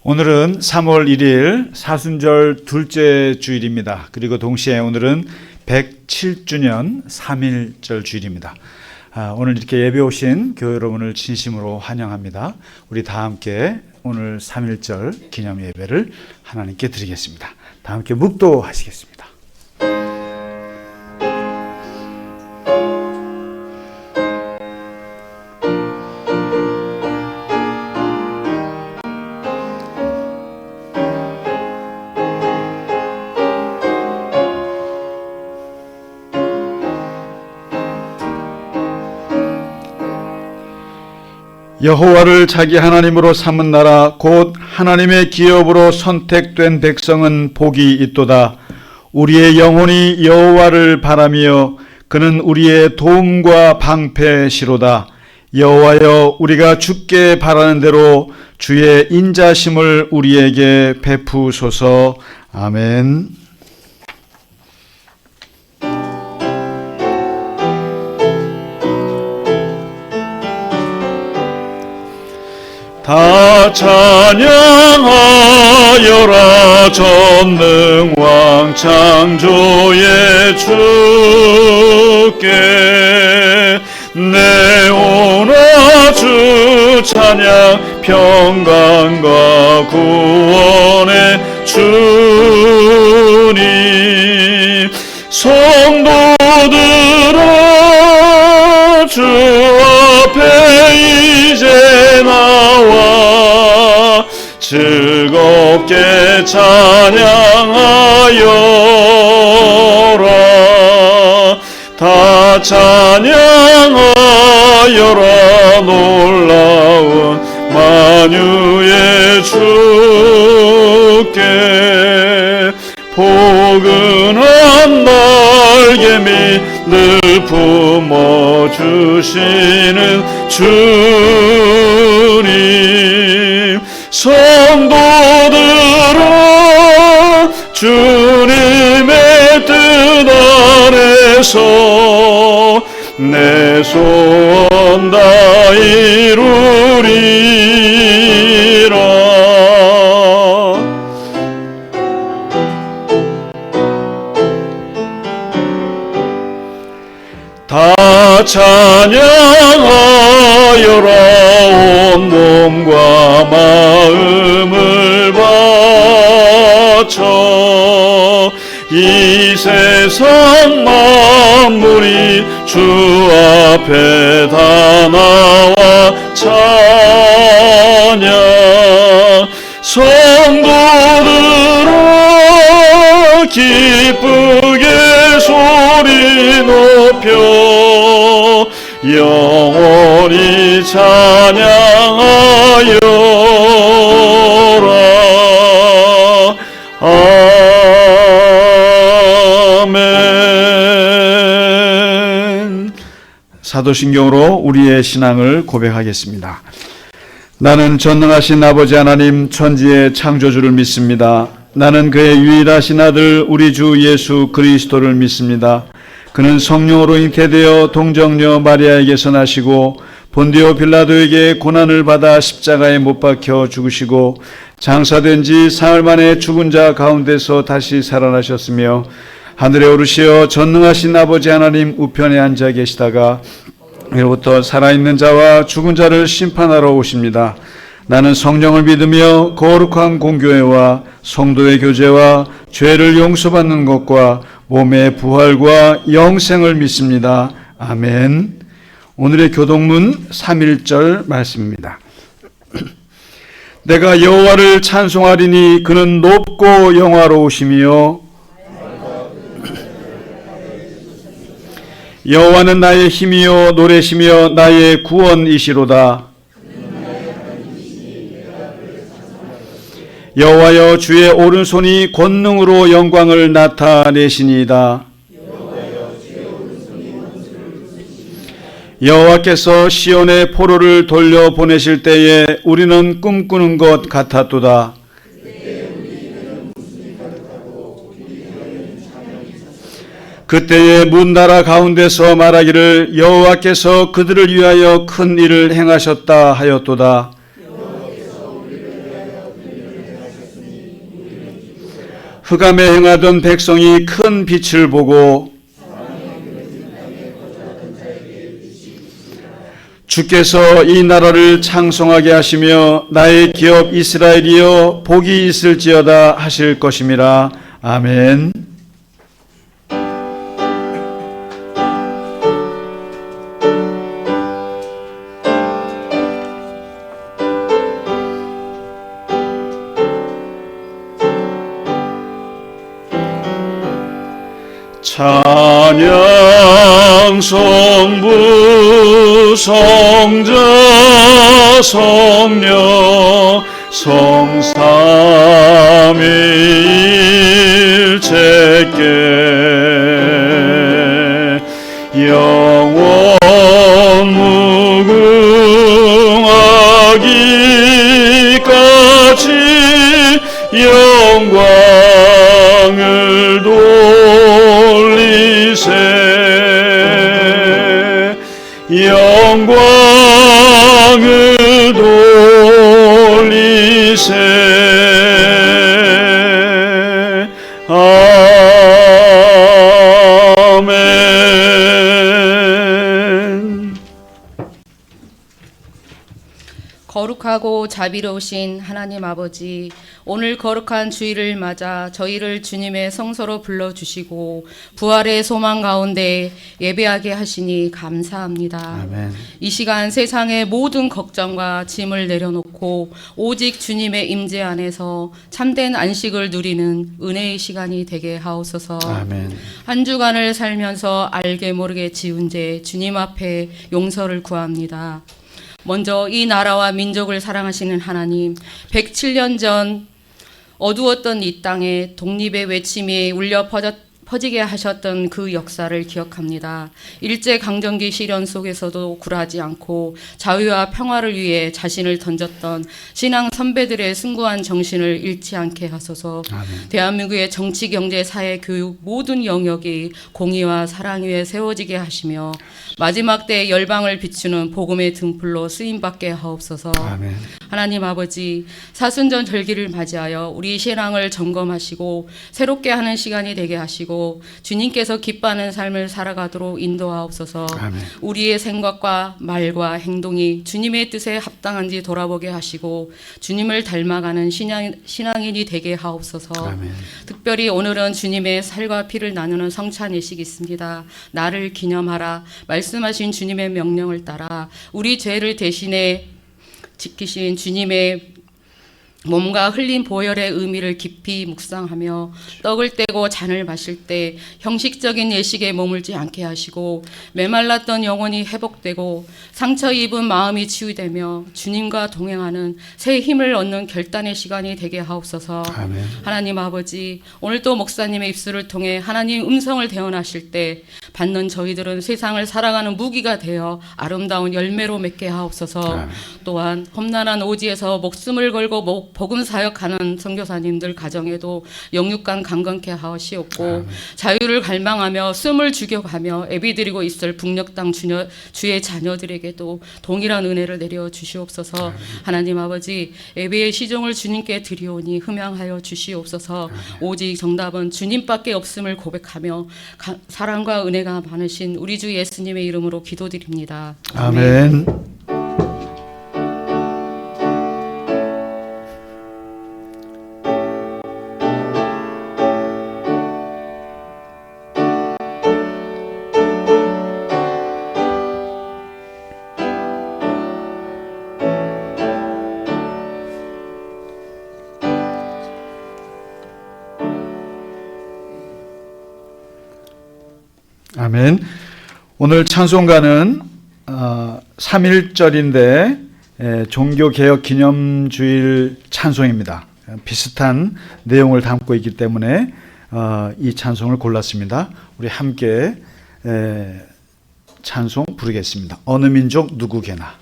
오늘은 3월 1일 사순절 둘째 주일입니다. 그리고 동시에 오늘은 107주년 3.1절 주일입니다. 오늘 이렇게 예배 오신 교회 여러분을 진심으로 환영합니다. 우리 다 함께 오늘 3.1절 기념 예배를 하나님께 드리겠습니다. 다 함께 묵도하시겠습니다. 여호와를 자기 하나님으로 삼은 나라 곧 하나님의 기업으로 선택된 백성은 복이 있도다. 우리의 영혼이 여호와를 바라며 그는 우리의 도움과 방패시로다. 여호와여, 우리가 주께 바라는 대로 주의 인자심을 우리에게 베푸소서. 아멘. 다 찬양하여라. 전능왕 창조의 주께 내 오나 주 찬양. 평강과 구원의 주님. 성도들아, 주 앞에 이제 나와 즐겁게 찬양하여라. 다 찬양하여라. 놀라운 만유의 주께 포근한 날개미 늘 품어주시는 주님. 성도들아, 주님의 뜻 안에서 내 소원 다 이루리라. 다 찬양하여라. 온 몸과 마음을 바쳐 이 세상 만물이 주 앞에 다 나와 찬양. 성도들아, 기쁘게 소리 높여 영원히 찬양하여라. 아멘. 사도신경으로 우리의 신앙을 고백하겠습니다. 나는 전능하신 아버지 하나님 천지의 창조주를 믿습니다. 나는 그의 유일하신 아들 우리 주 예수 그리스도를 믿습니다. 그는 성령으로 잉태되어 동정녀 마리아에게서 나시고 본디오 빌라도에게 고난을 받아 십자가에 못 박혀 죽으시고 장사된 지 사흘 만에 죽은 자 가운데서 다시 살아나셨으며 하늘에 오르시어 전능하신 아버지 하나님 우편에 앉아 계시다가 이로부터 살아있는 자와 죽은 자를 심판하러 오십니다. 나는 성령을 믿으며 거룩한 공교회와 성도의 교제와 죄를 용서받는 것과 몸의 부활과 영생을 믿습니다. 아멘. 오늘의 교독문 3.1절 말씀입니다. 내가 여호와를 찬송하리니 그는 높고 영화로우시며 여호와는 나의 힘이요 노래시며 나의 구원이시로다. 여호와여, 주의 오른손이 권능으로 영광을 나타내시니이다. 여호와께서 시온의 포로를 돌려보내실 때에 우리는 꿈꾸는 것 같았도다. 그때에 문나라 가운데서 말하기를 여호와께서 그들을 위하여 큰 일을 행하셨다 하였도다. 흑암에 행하던 백성이 큰 빛을 보고 주께서 이 나라를 창송하게 하시며 나의 기업 이스라엘이여 복이 있을지어다 하실 것임이라. 아멘. 찬양 성부 성자 성령 성삼위일체께 영원 무궁하기까지 영광을 돌리세. 영광을 돌리세. 아멘. 거룩하고 자비로우신 하나님 아버지, 오늘 거룩한 주일을 맞아 저희를 주님의 성소로 불러주시고 부활의 소망 가운데 예배하게 하시니 감사합니다. 아멘. 이 시간 세상의 모든 걱정과 짐을 내려놓고 오직 주님의 임재 안에서 참된 안식을 누리는 은혜의 시간이 되게 하옵소서. 아멘. 한 주간을 살면서 알게 모르게 지은 죄 주님 앞에 용서를 구합니다. 먼저 이 나라와 민족을 사랑하시는 하나님, 107년 전 어두웠던 이 땅에 독립의 외침이 울려 퍼지게 하셨던 그 역사를 기억합니다. 일제강점기 시련 속에서도 굴하지 않고 자유와 평화를 위해 자신을 던졌던 신앙 선배들의 숭고한 정신을 잃지 않게 하소서. 아멘. 대한민국의 정치, 경제, 사회, 교육 모든 영역이 공의와 사랑 위에 세워지게 하시며 마지막 때 열방을 비추는 복음의 등불로 쓰임받게 하옵소서. 아멘. 하나님 아버지, 사순절 절기를 맞이하여 우리 신앙을 점검하시고 새롭게 하는 시간이 되게 하시고 주님께서 기뻐하는 삶을 살아가도록 인도하옵소서. 아멘. 우리의 생각과 말과 행동이 주님의 뜻에 합당한지 돌아보게 하시고 주님을 닮아가는 신앙인이 되게 하옵소서. 아멘. 특별히 오늘은 주님의 살과 피를 나누는 성찬 예식이 있습니다. 나를 기념하라 말씀하신 주님의 명령을 따라 우리 죄를 대신에 지키신 주님의 몸과 흘린 보혈의 의미를 깊이 묵상하며 떡을 떼고 잔을 마실 때 형식적인 예식에 머물지 않게 하시고 메말랐던 영혼이 회복되고 상처 입은 마음이 치유되며 주님과 동행하는 새 힘을 얻는 결단의 시간이 되게 하옵소서. 아멘. 하나님 아버지, 오늘도 목사님의 입술을 통해 하나님 음성을 대언하실 때 받는 저희들은 세상을 살아가는 무기가 되어 아름다운 열매로 맺게 하옵소서. 아멘. 또한 험난한 오지에서 목숨을 걸고 복음 사역하는 선교사님들 가정에도 영육간 강건케 하시옵고 아멘. 자유를 갈망하며 숨을 죽여가며 애비드리고 있을 북녘 땅 주의 자녀들에게도 동일한 은혜를 내려 주시옵소서. 아멘. 하나님 아버지, 예배의 시종을 주님께 드리오니 흠양하여 주시옵소서. 아멘. 오직 정답은 주님밖에 없음을 고백하며 사랑과 은혜가 많으신 우리 주 예수님의 이름으로 기도드립니다. 아멘. 아멘. 오늘 찬송가는 3.1절인데 종교개혁 기념주일 찬송입니다. 비슷한 내용을 담고 있기 때문에 이 찬송을 골랐습니다. 우리 함께 찬송 부르겠습니다. 어느 민족 누구게나.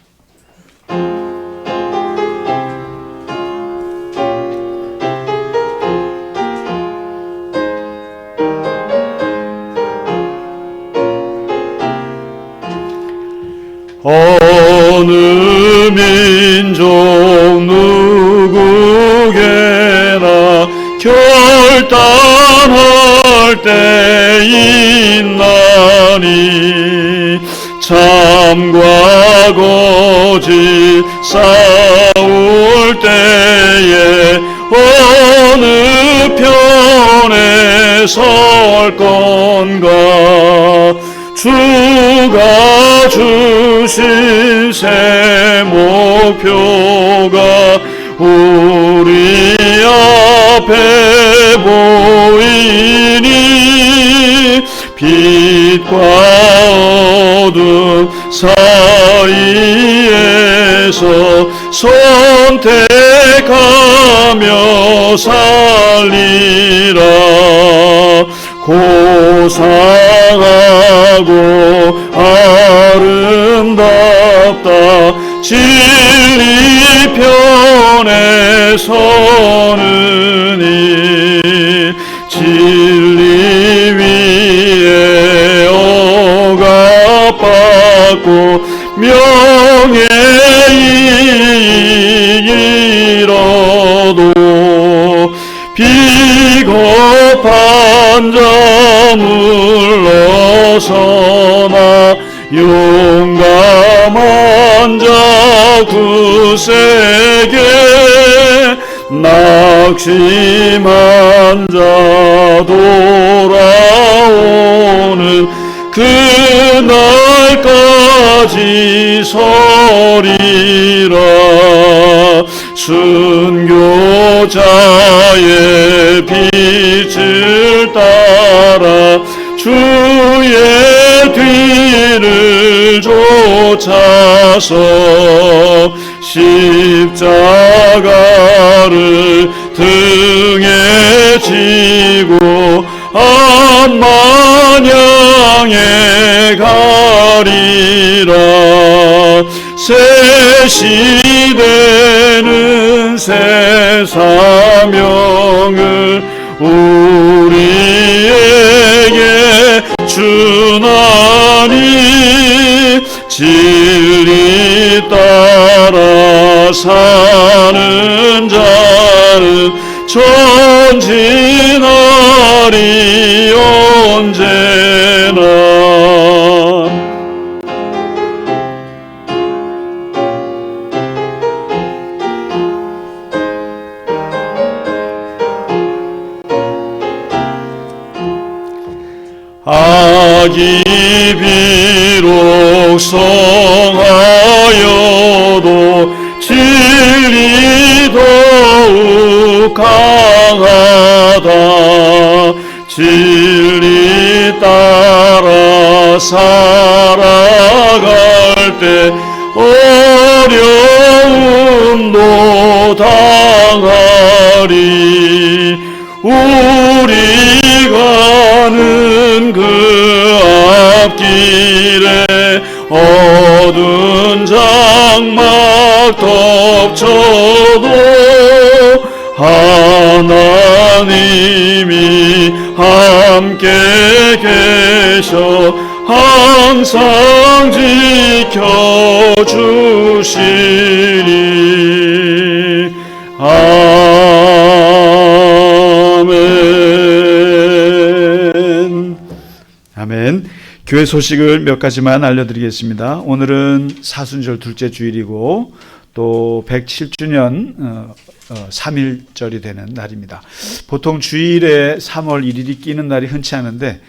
어느 민족 누구게나 결단 때 있나니 참과 거짓 싸울 때에 어느 편에 설 건가. 주가 주신 새 목표가 우리 앞에 보이니 빛과 어둠 사이에서 선택하며 살리라. 고상하고 아름답다 진리 편에 서느니 진리 위에 억압받고 명예 잃어도 비겁한 자 물러서나 용감한 자 굳세게 낙심한 자 돌아오는 그날까지 서리라. 순교자의 빛을 따라 주의 뒤를 쫓아서 십자가를 등에 지고 암만양에 가리라. 새 시대는 새 사명을 우리에게 주나니 진리 따라 사는 자는 전진하리 언제나. 악이 비록 성하여도 진리 더욱 강하다. 진리 따라 살아갈 때 어려움도 당하리. 우리 가는 그 앞길에 어두운 장막 덮쳐도 하나님이 함께 계셔 항상 지켜주시리. 아멘. 아멘. 교회 소식을 몇 가지만 알려드리겠습니다. 오늘은 사순절 둘째 주일이고 또 107주년 3일절이 되는 날입니다. 보통 주일에 3월 1일이 끼는 날이 흔치 않은데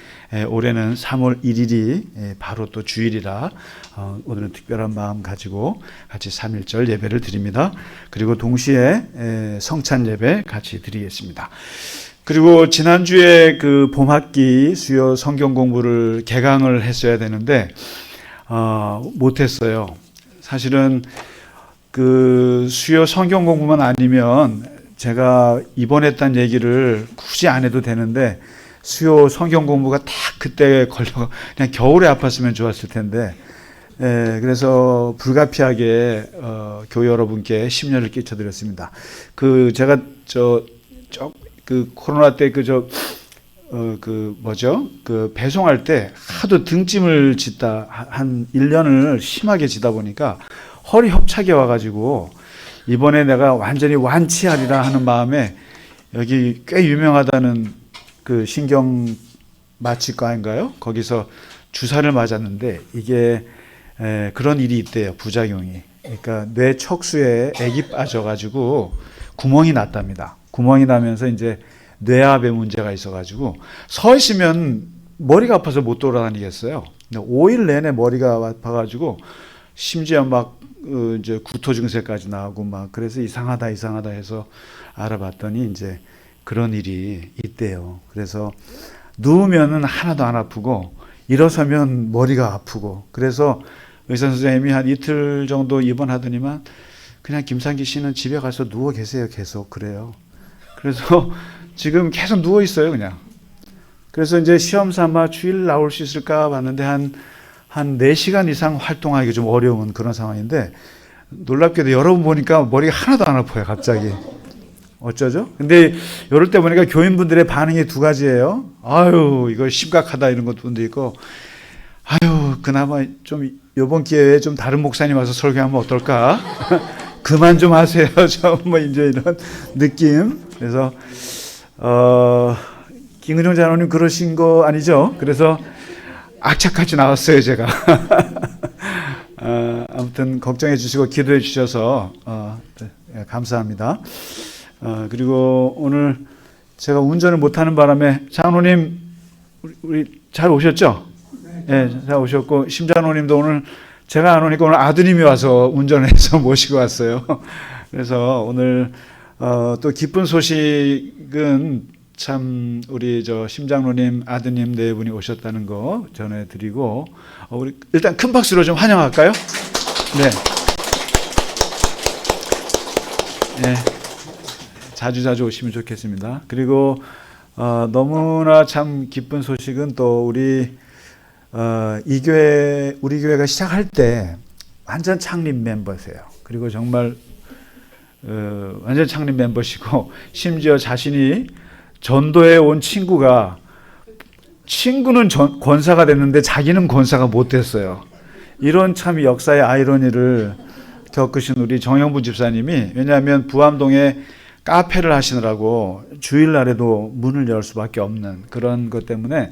올해는 3월 1일이 바로 또 주일이라 오늘은 특별한 마음 가지고 같이 3일절 예배를 드립니다. 그리고 동시에 성찬 예배 같이 드리겠습니다. 그리고 지난주에 그 봄학기 수요 성경 공부를 개강을 했어야 되는데 못했어요. 사실은 그 수요 성경 공부만 아니면 제가 입원했다는 얘기를 굳이 안 해도 되는데 수요 성경 공부가 딱 그때 걸려 그냥 겨울에 아팠으면 좋았을 텐데 그래서 불가피하게 교회 여러분께 심려를 끼쳐드렸습니다. 그 제가 그 코로나 때 그 배송할 때 하도 등짐을 짓다 한 1년을 심하게 지다 보니까 허리 협착이 와가지고 이번에 내가 완전히 완치하리라 하는 마음에 여기 꽤 유명하다는 그 신경 마취과인가요? 거기서 주사를 맞았는데 이게 그런 일이 있대요. 부작용이. 그러니까 뇌 척수에 액이 빠져가지고 구멍이 났답니다. 구멍이 나면서 이제 뇌압에 문제가 있어가지고 서 있으면 머리가 아파서 못 돌아다니겠어요. 5일 내내 머리가 아파가지고 심지어 막 이제 구토 증세까지 나오고 막 그래서 이상하다 해서 알아봤더니 이제 그런 일이 있대요. 그래서 누우면은 하나도 안 아프고 일어서면 머리가 아프고 그래서 의사 선생님이 한 이틀 정도 입원하더니만 그냥 김상기 씨는 집에 가서 누워 계세요. 계속 그래요. 그래서 지금 계속 누워 있어요. 그냥. 그래서 이제 시험 삼아 주일 나올 수 있을까 봤는데 한 4시간 이상 활동하기 좀 어려운 그런 상황인데 놀랍게도 여러 번 보니까 머리가 하나도 안 아파요. 갑자기. 어쩌죠? 근데 이럴 때 보니까 교인분들의 반응이 두 가지예요. 아유, 이거 심각하다 이런 것도 있고, 아유, 그나마 좀 이번 기회에 좀 다른 목사님 와서 설교하면 어떨까? 그만 좀 하세요. 좀 뭐 이제 이런 느낌. 그래서 김은정 장로님 그러신 거 아니죠? 그래서 악착같이 나왔어요, 제가. 아무튼 걱정해 주시고 기도해 주셔서 네, 감사합니다. 그리고 오늘 제가 운전을 못하는 바람에 장로님 우리 잘 오셨죠? 네, 잘 오셨고 심장로님도 오늘 제가 안 오니까 오늘 아드님이 와서 운전해서 모시고 왔어요. 그래서 오늘 또 기쁜 소식은 참 우리 저 심장로님 아드님 네 분이 오셨다는 거 전해드리고 우리 일단 큰 박수로 좀 환영할까요? 네. 네. 자주 오시면 좋겠습니다. 그리고 너무나 참 기쁜 소식은 또 우리 이 교회 우리 교회가 시작할 때 완전 창립 멤버세요. 그리고 정말 완전 창립 멤버시고 심지어 자신이 전도에 온 친구는 권사가 됐는데 자기는 권사가 못 됐어요. 이런 참 역사의 아이러니를 겪으신 우리 정영부 집사님이 왜냐하면 부암동에 카페를 하시느라고 주일날에도 문을 열 수밖에 없는 그런 것 때문에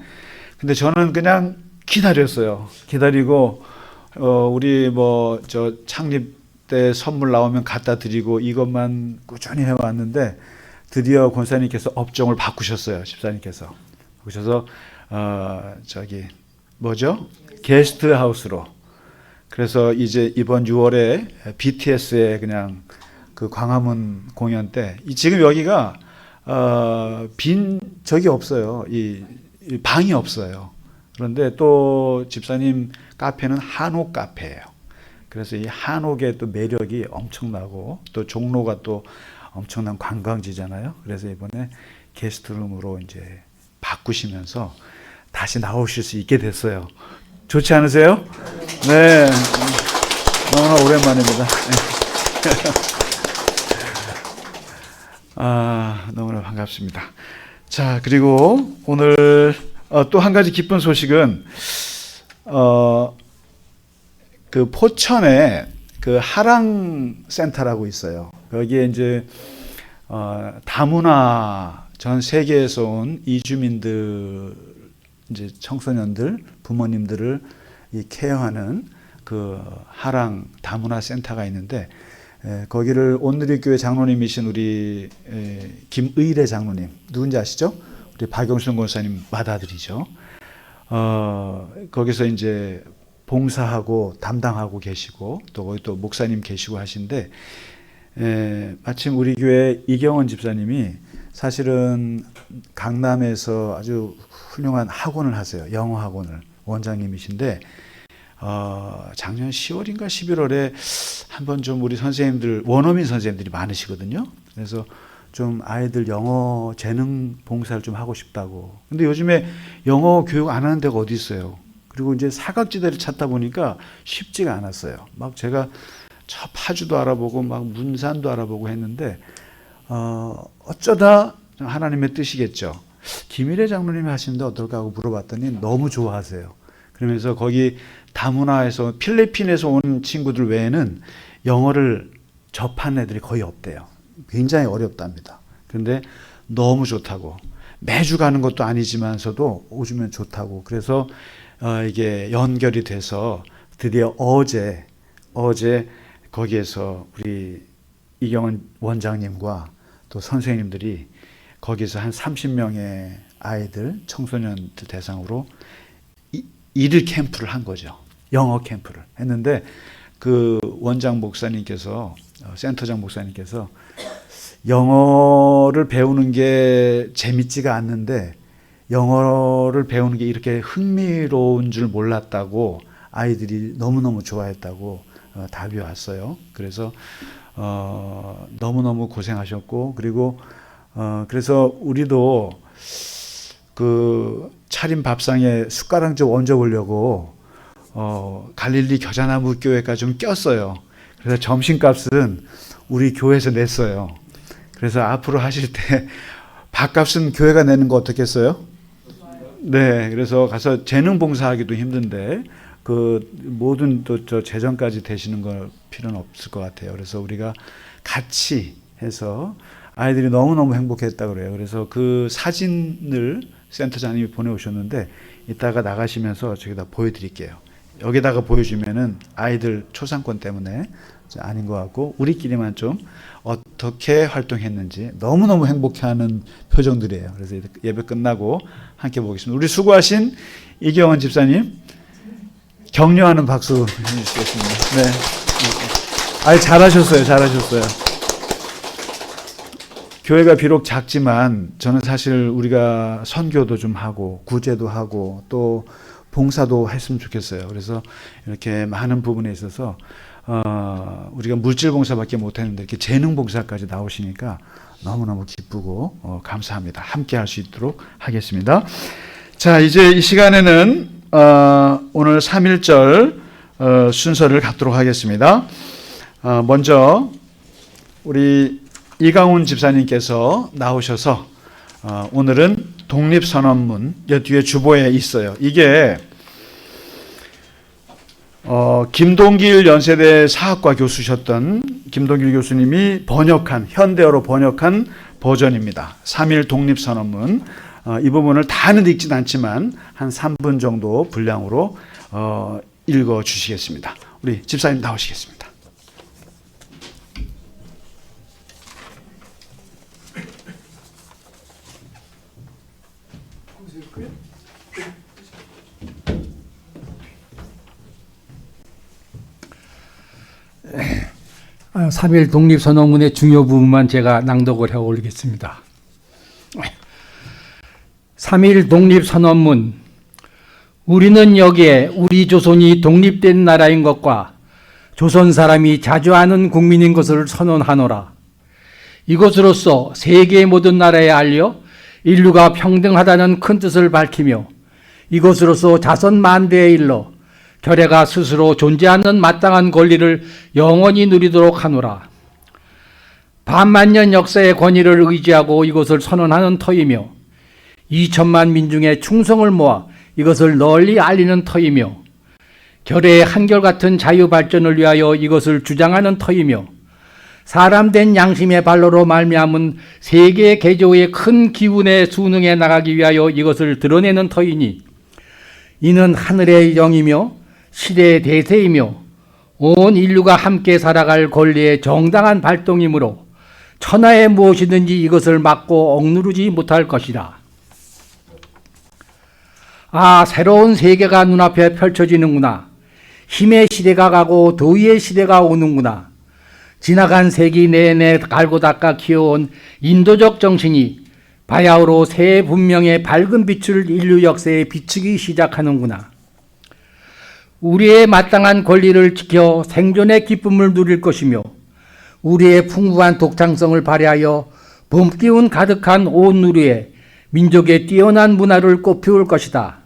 근데 저는 그냥 기다렸어요. 기다리고 우리 뭐 저 창립 때 선물 나오면 갖다 드리고 이것만 꾸준히 해왔는데 드디어 권사님께서 업종을 바꾸셨어요. 집사님께서 바꾸셔서 저기 뭐죠? 게스트하우스로. 그래서 이제 이번 6월에 BTS의 그냥 그 광화문 공연 때 지금 여기가 빈 적이 없어요. 이 방이 없어요. 그런데 또 집사님 카페는 한옥 카페예요. 그래서 이 한옥의 또 매력이 엄청나고 또 종로가 또 엄청난 관광지잖아요. 그래서 이번에 게스트룸으로 이제 바꾸시면서 다시 나오실 수 있게 됐어요. 좋지 않으세요? 네. 너무나 오랜만입니다. 너무나 반갑습니다. 자, 그리고 오늘 또 한 가지 기쁜 소식은 그 포천에 그 하랑 센터라고 있어요. 거기에 이제 다문화 전 세계에서 온 이주민들 이제 청소년들 부모님들을 이 케어하는 그 하랑 다문화 센터가 있는데 거기를 온누리교회 장로님이신 우리 김의래 장로님 누군지 아시죠? 우리 박용순 권사님 맏아들이죠. 거기서 이제 봉사하고 담당하고 계시고 또 거기 또 목사님 계시고 하신데 마침 우리 교회 이경원 집사님이 사실은 강남에서 아주 훌륭한 학원을 하세요. 영어 학원을 원장님이신데 작년 10월인가 11월에 한번 좀 우리 선생님들 원어민 선생님들이 많으시거든요. 그래서 좀 아이들 영어 재능 봉사를 좀 하고 싶다고. 근데 요즘에 영어 교육 안 하는 데가 어디 있어요. 그리고 이제 사각지대를 찾다 보니까 쉽지가 않았어요. 막 제가 저 파주도 알아보고 막 문산도 알아보고 했는데 어쩌다 하나님의 뜻이겠죠. 김일애 장로님이 하시는데 어떨까 하고 물어봤더니 너무 좋아하세요. 그러면서 거기 다문화에서 필리핀에서 온 친구들 외에는 영어를 접한 애들이 거의 없대요. 굉장히 어렵답니다. 그런데 너무 좋다고. 매주 가는 것도 아니지만서도 오주면 좋다고. 그래서 이게 연결이 돼서 드디어 어제 거기에서 우리 이경원 원장님과 또 선생님들이 거기서 한 30명의 아이들, 청소년들 대상으로 일일 캠프를 한 거죠. 영어 캠프를 했는데 그 원장 목사님께서, 센터장 목사님께서 영어를 배우는 게 재밌지가 않는데 영어를 배우는 게 이렇게 흥미로운 줄 몰랐다고, 아이들이 너무너무 좋아했다고 답이 왔어요. 그래서 너무너무 고생하셨고, 그리고 그래서 우리도 그 차린 밥상에 숟가락 좀 얹어보려고 갈릴리 겨자나무 교회가 좀 꼈어요. 그래서 점심값은 우리 교회에서 냈어요. 그래서 앞으로 하실 때 밥값은 교회가 내는 거 어떻겠어요? 네, 그래서 가서 재능 봉사하기도 힘든데 그 모든 또 저 재정까지 되시는 걸 필요는 없을 것 같아요. 그래서 우리가 같이 해서 아이들이 너무너무 행복했다 그래요. 그래서 그 사진을 센터장님이 보내오셨는데 이따가 나가시면서 저기다 보여드릴게요. 여기다가 보여주면은 아이들 초상권 때문에 아닌 것 같고, 우리끼리만 좀 어떻게 활동했는지 너무너무 행복해하는 표정들이에요. 그래서 예배 끝나고 함께 보겠습니다. 우리 수고하신 이경원 집사님, 격려하는 박수 해주시겠습니다. 네. 아유, 잘하셨어요. 교회가 비록 작지만 저는 사실 우리가 선교도 좀 하고 구제도 하고 또 봉사도 했으면 좋겠어요. 그래서 이렇게 많은 부분에 있어서 우리가 물질 봉사밖에 못했는데 이렇게 재능 봉사까지 나오시니까 너무너무 기쁘고 감사합니다. 함께 할 수 있도록 하겠습니다. 자, 이제 이 시간에는 오늘 3.1절 순서를 갖도록 하겠습니다. 먼저 우리 이강훈 집사님께서 나오셔서 오늘은 독립선언문, 여 뒤에 주보에 있어요. 이게 김동길 연세대 사학과 교수셨던 김동길 교수님이 현대어로 번역한 버전입니다. 3.1 독립선언문. 이 부분을 다는 읽진 않지만 한 3분 정도 분량으로 읽어 주시겠습니다. 우리 집사님 나오시겠습니다. 아, 3.1 독립선언문의 중요 부분만 제가 낭독을 해 올리겠습니다. 3.1 독립선언문. 우리는 여기에 우리 조선이 독립된 나라인 것과 조선 사람이 자주 아는 국민인 것을 선언하노라. 이것으로써 세계의 모든 나라에 알려 인류가 평등하다는 큰 뜻을 밝히며 이것으로써 자선 만대에 일러 결례가 스스로 존재하는 마땅한 권리를 영원히 누리도록 하노라. 반만년 역사의 권위를 의지하고 이것을 선언하는 터이며 2천만 민중의 충성을 모아 이것을 널리 알리는 터이며 결례의 한결같은 자유 발전을 위하여 이것을 주장하는 터이며 사람된 양심의 발로로 말미암은 세계 개조의 큰 기운의 순응에 나가기 위하여 이것을 드러내는 터이니 이는 하늘의 영이며 시대의 대세이며 온 인류가 함께 살아갈 권리의 정당한 발동이므로 천하에 무엇이든지 이것을 막고 억누르지 못할 것이다. 아, 새로운 세계가 눈앞에 펼쳐지는구나. 힘의 시대가 가고 도의의 시대가 오는구나. 지나간 세기 내내 갈고 닦아 키워온 인도적 정신이 바야흐로 새 문명의 밝은 빛을 인류 역사에 비추기 시작하는구나. 우리의 마땅한 권리를 지켜 생존의 기쁨을 누릴 것이며 우리의 풍부한 독창성을 발휘하여 봄기운 가득한 온 누리에 민족의 뛰어난 문화를 꽃피울 것이다.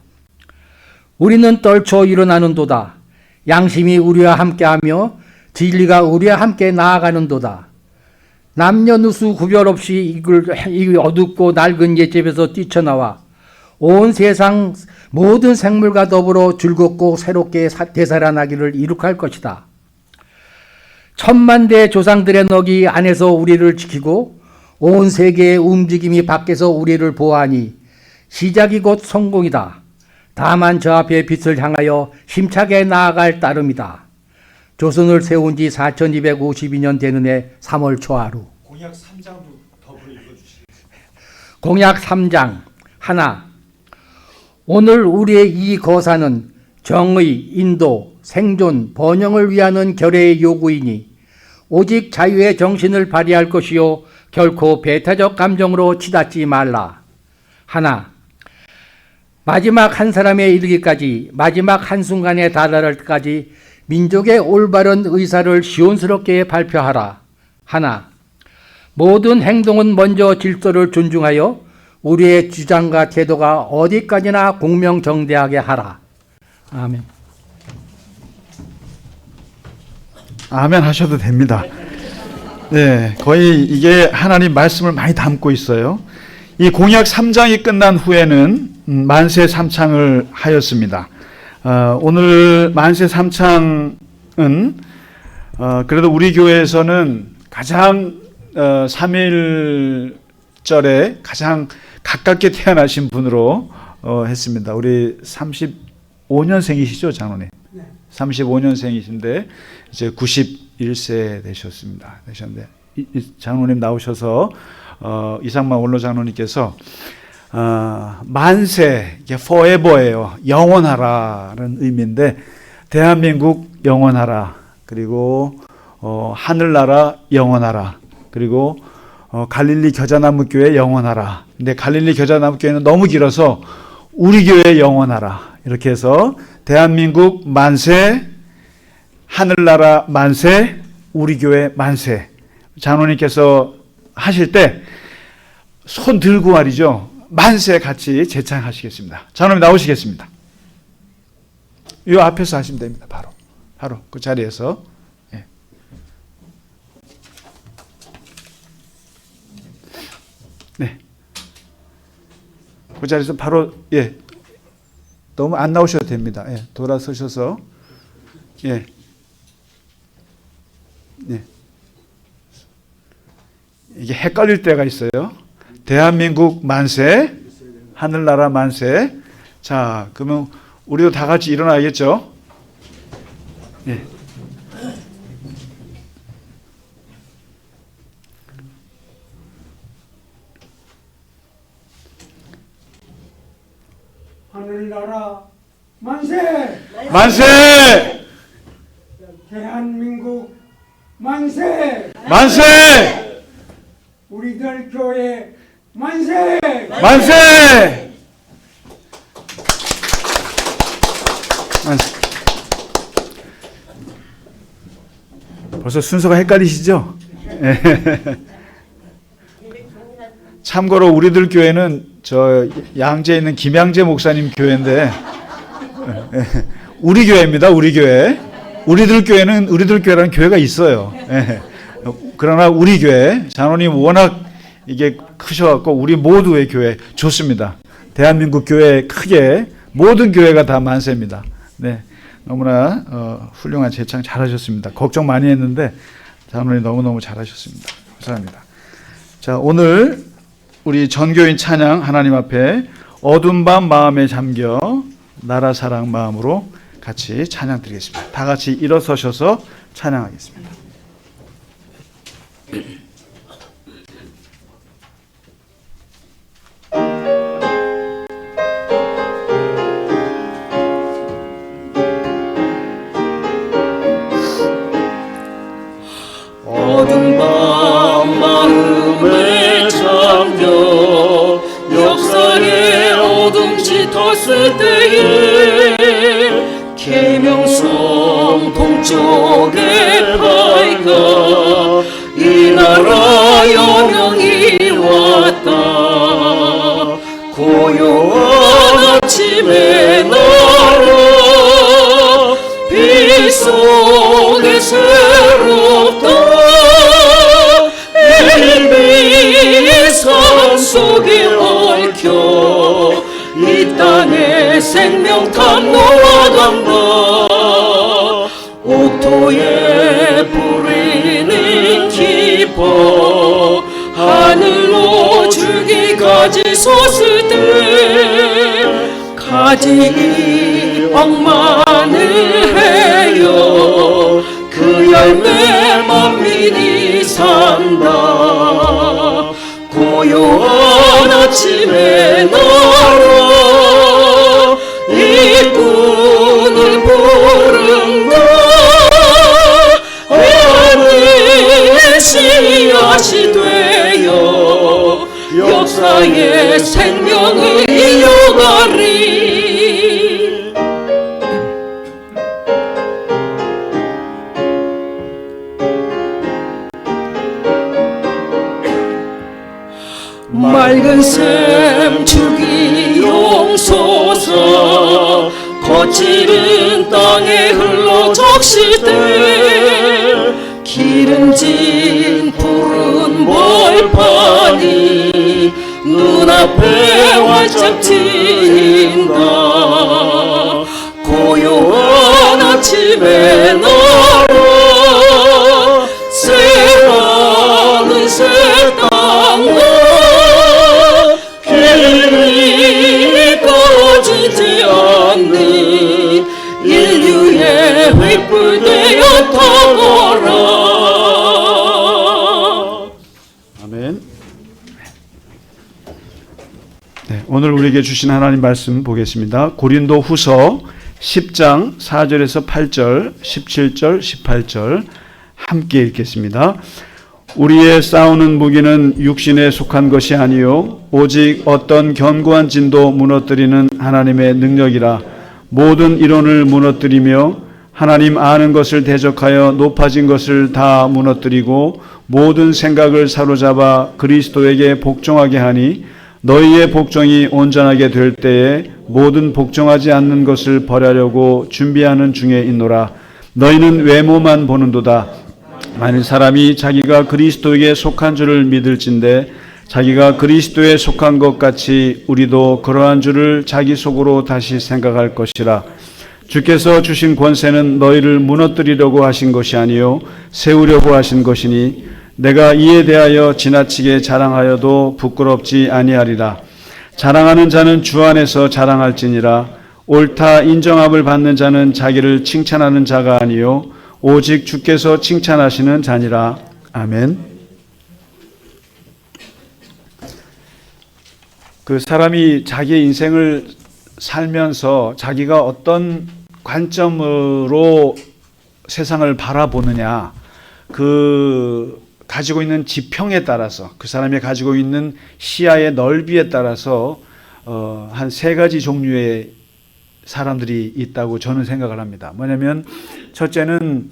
우리는 떨쳐 일어나는도다. 양심이 우리와 함께하며 진리가 우리와 함께 나아가는도다. 남녀노소 구별 없이 이 어둡고 낡은 옛집에서 뛰쳐나와 온 세상 모든 생물과 더불어 즐겁고 새롭게 되살아나기를 이룩할 것이다. 천만대 조상들의 넋이 안에서 우리를 지키고 온 세계의 움직임이 밖에서 우리를 보아하니 시작이 곧 성공이다. 다만 저 앞에 빛을 향하여 힘차게 나아갈 따름이다. 조선을 세운 지 4252년 되는 해 3월 초하루. 공약 3장도 더불어 읽어주시겠습니다. 공약 3장 하나. 오늘 우리의 이 거사는 정의, 인도, 생존, 번영을 위하는 결의의 요구이니 오직 자유의 정신을 발휘할 것이요 결코 배타적 감정으로 치닫지 말라. 하나. 마지막 한 사람에 이르기까지, 마지막 한순간에 다다를 때까지 민족의 올바른 의사를 시온스럽게 발표하라. 하나. 모든 행동은 먼저 질서를 존중하여 우리의 주장과 태도가 어디까지나 공명정대하게 하라. 아멘. 아멘 하셔도 됩니다. 네, 거의 이게 하나님 말씀을 많이 담고 있어요. 이 공약 3장이 끝난 후에는 만세 삼창을 하였습니다. 오늘 만세 삼창은 그래도 우리 교회에서는 가장 3.1절에 가장 가깝게 태어나신 분으로 했습니다. 우리 35년생이시죠, 장로님? 네. 35년생이신데 이제 91세 되셨는데 장로님 나오셔서 이상만 원로 장로님께서 만세, 이게 forever예요. 영원하라는 의미인데 대한민국 영원하라. 그리고 하늘나라 영원하라. 그리고 갈릴리 겨자나무 교회 영원하라. 근데 갈릴리 겨자나무 교회는 너무 길어서 우리 교회 영원하라. 이렇게 해서 대한민국 만세, 하늘나라 만세, 우리 교회 만세. 장로님께서 하실 때 손 들고 말이죠. 만세 같이 제창하시겠습니다. 장로님 나오시겠습니다. 이 앞에서 하시면 됩니다. 바로 그 자리에서. 예. 네. 그 자리에서 바로 예. 너무 안 나오셔도 됩니다. 예. 돌아서셔서 예. 예. 이게 헷갈릴 때가 있어요. 대한민국 만세, 하늘나라 만세. 자, 그러면 우리도 다 같이 일어나야겠죠? 예. 하늘나라 만세! 만세! 대한민국 만세! 만세! 우리들 교회 만세! 만세! 만세. 벌써 순서가 헷갈리시죠? 참고로 우리들 교회는 저 양재에 있는 김양재 목사님 교회인데 우리 교회입니다. 우리 교회. 우리들 교회는 우리들 교회라는 교회가 있어요. 그러나 우리 교회 장로님 워낙 이게 크셔갖고 우리 모두의 교회 좋습니다. 대한민국 교회 크게 모든 교회가 다 만세입니다. 네, 너무나 훌륭한 제창 잘하셨습니다. 걱정 많이 했는데 장로님 너무너무 잘하셨습니다. 감사합니다. 자, 오늘 우리 전교인 찬양 하나님 앞에 어두운 밤 마음에 잠겨 나라 사랑 마음으로 같이 찬양 드리겠습니다. 다 같이 일어서셔서 찬양하겠습니다. 어두운 밤 마음에 잠겨 역사의 어둠 짙었을 때에 계명성 동쪽에 밝아 이 나라 여명이 왔다. 고요한 아침의 나라 빛 속에 새롭다. 일비 산 속에 얽혀 이 땅의 생명탄 놓아간다. 옥토에 뿌리는 기뻐 하늘 가지 솟을 때 가지 억만을 해요 그 열매만 미리 산다 고요한 아침에 나로 이 꿈을 부른다 하늘의 씨앗이 되어 역사의 생명을 이어가리 맑은 샘 주기 용소서 거칠은 땅에 흘러 적실 때 기름진 푸른 벌판이 눈앞에 활짝 트인다 고요한 아침에 나로 새하늘 새 땅 길이 꺼지지 않는 인류의 횃불 되어 타거라 아멘. 네, 오늘 우리에게 주신 하나님 말씀 보겠습니다. 고린도 후서 10장 4절에서 8절, 17절, 18절 함께 읽겠습니다. 우리의 싸우는 무기는 육신에 속한 것이 아니요 오직 어떤 견고한 진도 무너뜨리는 하나님의 능력이라 모든 이론을 무너뜨리며 하나님 아는 것을 대적하여 높아진 것을 다 무너뜨리고 모든 생각을 사로잡아 그리스도에게 복종하게 하니 너희의 복종이 온전하게 될 때에 모든 복종하지 않는 것을 버리려고 준비하는 중에 있노라. 너희는 외모만 보는도다. 만일 사람이 자기가 그리스도에게 속한 줄을 믿을진대 자기가 그리스도에 속한 것 같이 우리도 그러한 줄을 자기 속으로 다시 생각할 것이라. 주께서 주신 권세는 너희를 무너뜨리려고 하신 것이 아니요 세우려고 하신 것이니 내가 이에 대하여 지나치게 자랑하여도 부끄럽지 아니하리라. 자랑하는 자는 주 안에서 자랑할지니라. 옳다 인정함을 받는 자는 자기를 칭찬하는 자가 아니요 오직 주께서 칭찬하시는 자니라. 아멘. 그 사람이 자기의 인생을 살면서 자기가 어떤 관점으로 세상을 바라보느냐, 그 가지고 있는 지평에 따라서, 그 사람이 가지고 있는 시야의 넓이에 따라서 한 세 가지 종류의 사람들이 있다고 저는 생각을 합니다. 뭐냐면 첫째는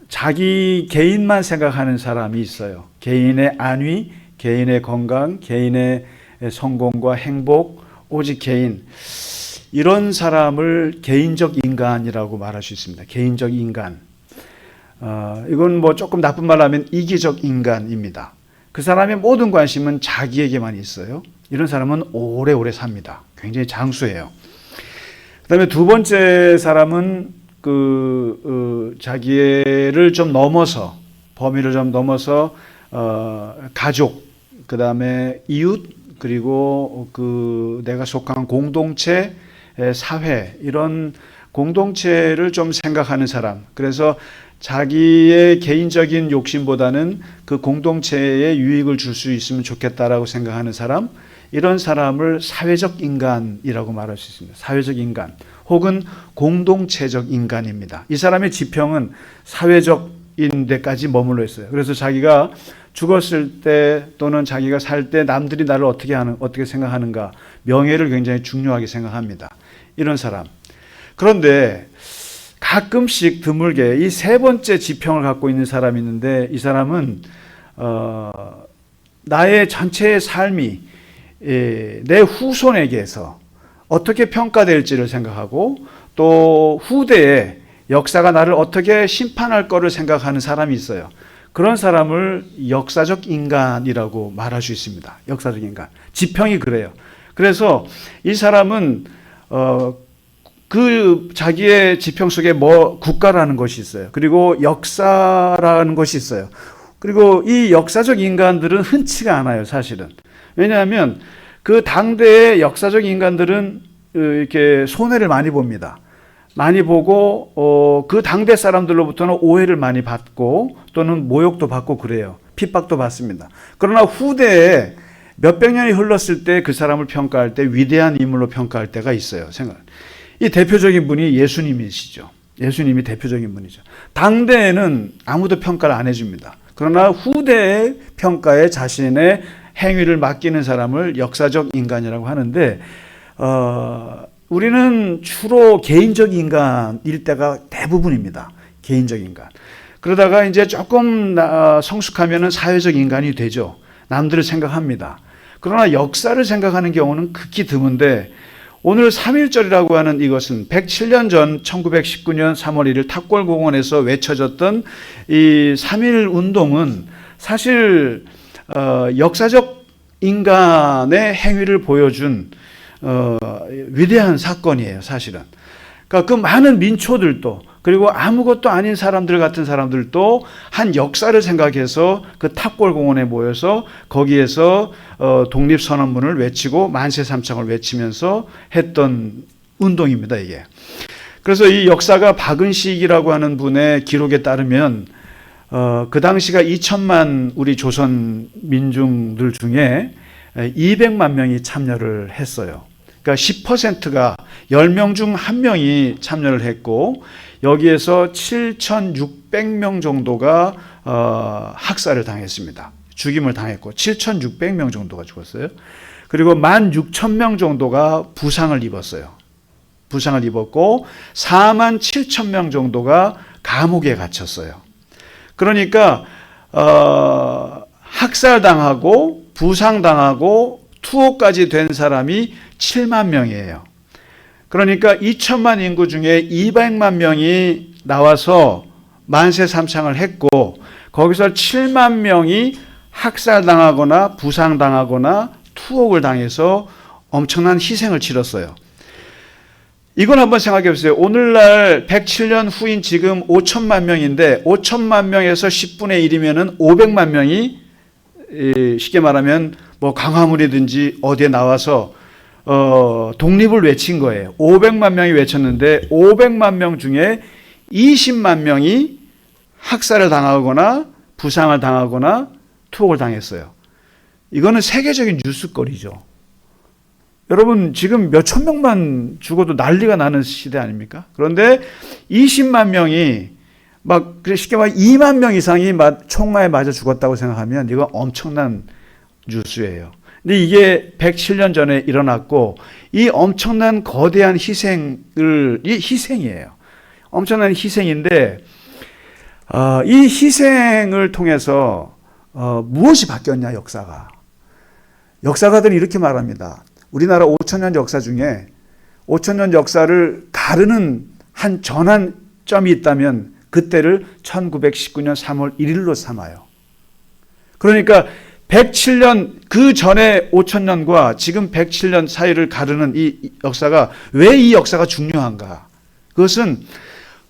자기 개인만 생각하는 사람이 있어요. 개인의 안위, 개인의 건강, 개인의 성공과 행복, 오직 개인. 이런 사람을 개인적 인간이라고 말할 수 있습니다. 개인적 인간. 이건 뭐 조금 나쁜 말로 하면 이기적 인간입니다. 그 사람의 모든 관심은 자기에게만 있어요. 이런 사람은 오래오래 삽니다. 굉장히 장수예요. 그 다음에 두 번째 사람은 자기를 좀 넘어서, 범위를 좀 넘어서, 가족, 그 다음에 이웃, 그리고 내가 속한 공동체, 사회, 이런 공동체를 좀 생각하는 사람. 그래서 자기의 개인적인 욕심보다는 그 공동체에 유익을 줄 수 있으면 좋겠다라고 생각하는 사람, 이런 사람을 사회적 인간이라고 말할 수 있습니다. 사회적 인간 혹은 공동체적 인간입니다. 이 사람의 지평은 사회적인 데까지 머물러 있어요. 그래서 자기가 죽었을 때 또는 자기가 살 때 남들이 나를 어떻게 생각하는가, 명예를 굉장히 중요하게 생각합니다. 이런 사람. 그런데 가끔씩 드물게 이 세 번째 지평을 갖고 있는 사람이 있는데, 이 사람은 나의 전체의 삶이 내 후손에게서 어떻게 평가될지를 생각하고 또 후대에 역사가 나를 어떻게 심판할 거를 생각하는 사람이 있어요. 그런 사람을 역사적 인간이라고 말할 수 있습니다. 역사적 인간. 지평이 그래요. 그래서 이 사람은 자기의 지평 속에 국가라는 것이 있어요. 그리고 역사라는 것이 있어요. 그리고 이 역사적 인간들은 흔치가 않아요, 사실은. 왜냐하면 그 당대의 역사적 인간들은 이렇게 손해를 많이 봅니다. 많이 보고 그 당대 사람들로부터는 오해를 많이 받고 또는 모욕도 받고 그래요. 핍박도 받습니다. 그러나 후대에 몇백 년이 흘렀을 때 그 사람을 평가할 때 위대한 인물로 평가할 때가 있어요. 이 대표적인 분이 예수님이시죠. 예수님이 대표적인 분이죠. 당대에는 아무도 평가를 안 해줍니다. 그러나 후대의 평가에 자신의 행위를 맡기는 사람을 역사적 인간이라고 하는데 우리는 주로 개인적 인간일 때가 대부분입니다. 개인적 인간. 그러다가 이제 조금 성숙하면은 사회적 인간이 되죠. 남들을 생각합니다. 그러나 역사를 생각하는 경우는 극히 드문데 오늘 3.1절이라고 하는 이것은 107년 전 1919년 3월 1일 탑골공원에서 외쳐졌던 이 3.1 운동은 사실 역사적 인간의 행위를 보여준 위대한 사건이에요, 사실은. 그러니까 그 많은 민초들도 그리고 아무것도 아닌 사람들 같은 사람들도 한 역사를 생각해서 그 탑골공원에 모여서 거기에서 독립선언문을 외치고 만세삼창을 외치면서 했던 운동입니다, 이게. 그래서 이 역사가 박은식이라고 하는 분의 기록에 따르면 그 당시가 2천만 우리 조선 민중들 중에 200만 명이 참여를 했어요. 그러니까 10%가 10명 중 1명이 참여를 했고 여기에서 7,600명 정도가 학살을 당했습니다. 죽임을 당했고 7,600명 정도가 죽었어요. 그리고 16,000명 정도가 부상을 입었어요. 부상을 입었고 47,000명 정도가 감옥에 갇혔어요. 그러니까 학살당하고 부상당하고 투호까지 된 사람이 7만 명이에요. 그러니까 2천만 인구 중에 200만 명이 나와서 만세삼창을 했고 거기서 7만 명이 학살당하거나 부상당하거나 투옥을 당해서 엄청난 희생을 치렀어요. 이걸 한번 생각해 보세요. 오늘날 107년 후인 지금 5천만 명인데 5천만 명에서 10분의 1이면은 500만 명이 쉽게 말하면 뭐 광화문이든지 어디에 나와서 독립을 외친 거예요. 500만 명이 외쳤는데 500만 명 중에 20만 명이 학살을 당하거나 부상을 당하거나 투옥을 당했어요. 이거는 세계적인 뉴스거리죠. 여러분 지금 몇천 명만 죽어도 난리가 나는 시대 아닙니까? 그런데 20만 명이 막 쉽게 말해 2만 명 이상이 총알에 맞아 죽었다고 생각하면 이건 엄청난 뉴스예요. 근데 이게 107년 전에 일어났고 이 엄청난 거대한 희생을 이 희생이에요. 엄청난 희생인데 이 희생을 통해서 무엇이 바뀌었냐 역사가. 역사가들은 이렇게 말합니다. 우리나라 5천년 역사 중에 5천년 역사를 가르는 한 전환점이 있다면 그때를 1919년 3월 1일로 삼아요. 그러니까 107년 그 전에 5천년과 지금 107년 사이를 가르는 이 역사가 왜 이 역사가 중요한가? 그것은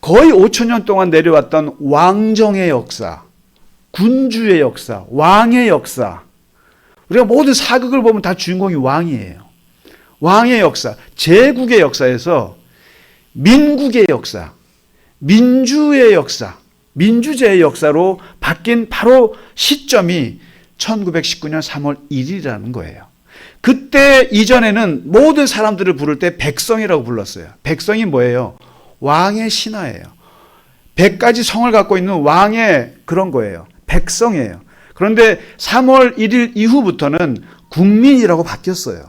거의 5천년 동안 내려왔던 왕정의 역사, 군주의 역사, 왕의 역사. 우리가 모든 사극을 보면 다 주인공이 왕이에요. 왕의 역사, 제국의 역사에서 민국의 역사, 민주의 역사, 민주제의 역사로 바뀐 바로 시점이 1919년 3월 1일이라는 거예요. 그때 이전에는 모든 사람들을 부를 때 백성이라고 불렀어요. 백성이 뭐예요? 왕의 신하예요. 100가지 성을 갖고 있는 왕의 그런 거예요. 백성이에요. 그런데 3월 1일 이후부터는 국민이라고 바뀌었어요.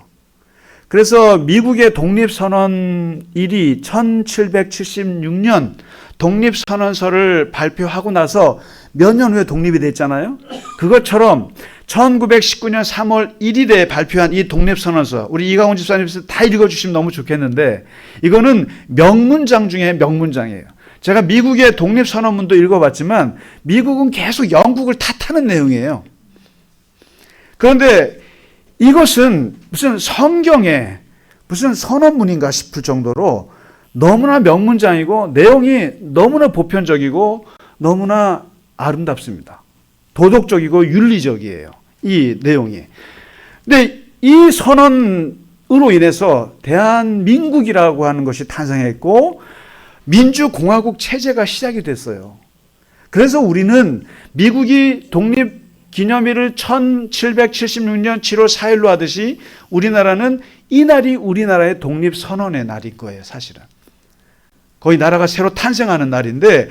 그래서 미국의 독립선언일이 1776년 독립선언서를 발표하고 나서 몇 년 후에 독립이 됐잖아요. 그것처럼 1919년 3월 1일에 발표한 이 독립선언서, 우리 이강훈 집사님께서 다 읽어주시면 너무 좋겠는데 이거는 명문장 중에 명문장이에요. 제가 미국의 독립선언문도 읽어봤지만 미국은 계속 영국을 탓하는 내용이에요. 그런데 이것은 무슨 성경에 무슨 선언문인가 싶을 정도로 너무나 명문장이고 내용이 너무나 보편적이고 너무나 아름답습니다. 도덕적이고 윤리적이에요. 이 내용이. 근데 이 선언으로 인해서 대한민국이라고 하는 것이 탄생했고 민주공화국 체제가 시작이 됐어요. 그래서 우리는 미국이 독립기념일을 1776년 7월 4일로 하듯이 우리나라는 이 날이 우리나라의 독립선언의 날일 거예요, 사실은. 거의 나라가 새로 탄생하는 날인데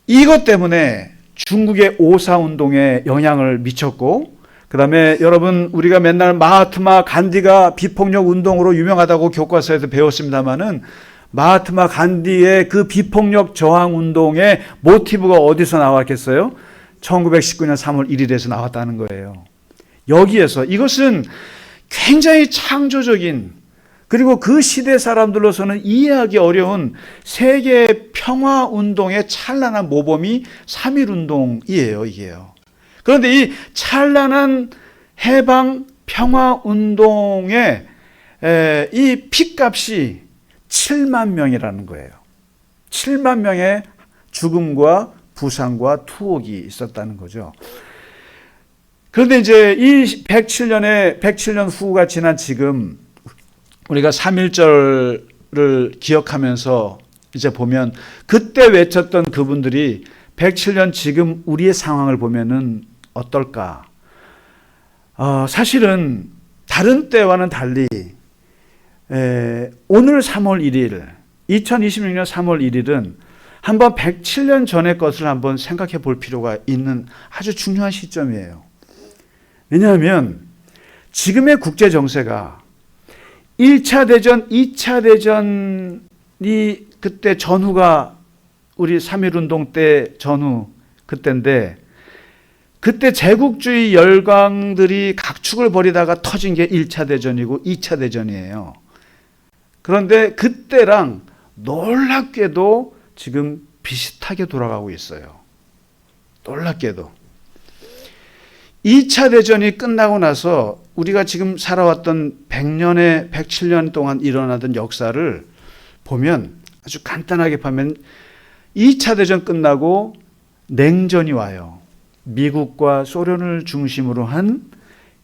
이것 때문에 중국의 오사운동에 영향을 미쳤고, 그 다음에 여러분 우리가 맨날 마하트마 간디가 비폭력 운동으로 유명하다고 교과서에서 배웠습니다마는 마하트마 간디의 그 비폭력 저항 운동의 모티브가 어디서 나왔겠어요? 1919년 3월 1일에서 나왔다는 거예요. 여기에서 이것은 굉장히 창조적인, 그리고 그 시대 사람들로서는 이해하기 어려운 세계 평화 운동의 찬란한 모범이 3.1운동이에요, 이게요. 그런데 이 찬란한 해방 평화 운동의 이 핏값이 7만 명이라는 거예요. 7만 명의 죽음과 부상과 투옥이 있었다는 거죠. 그런데 이제 이 107년 후가 지난 지금 우리가 3.1절을 기억하면서 이제 보면 그때 외쳤던 그분들이 107년 지금 우리의 상황을 보면은 어떨까? 사실은 다른 때와는 달리 오늘 3월 1일, 2026년 3월 1일은 한번 107년 전의 것을 한번 생각해 볼 필요가 있는 아주 중요한 시점이에요. 왜냐하면 지금의 국제 정세가 1차 대전, 2차 대전이 그때 전후가 우리 3.1운동 때 전후 그때인데, 그때 제국주의 열강들이 각축을 벌이다가 터진 게 1차 대전이고 2차 대전이에요. 그런데 그때랑 놀랍게도 지금 비슷하게 돌아가고 있어요. 놀랍게도. 2차 대전이 끝나고 나서 우리가 지금 살아왔던 100년에 107년 동안 일어나던 역사를 보면 아주 간단하게 보면 2차 대전 끝나고 냉전이 와요. 미국과 소련을 중심으로 한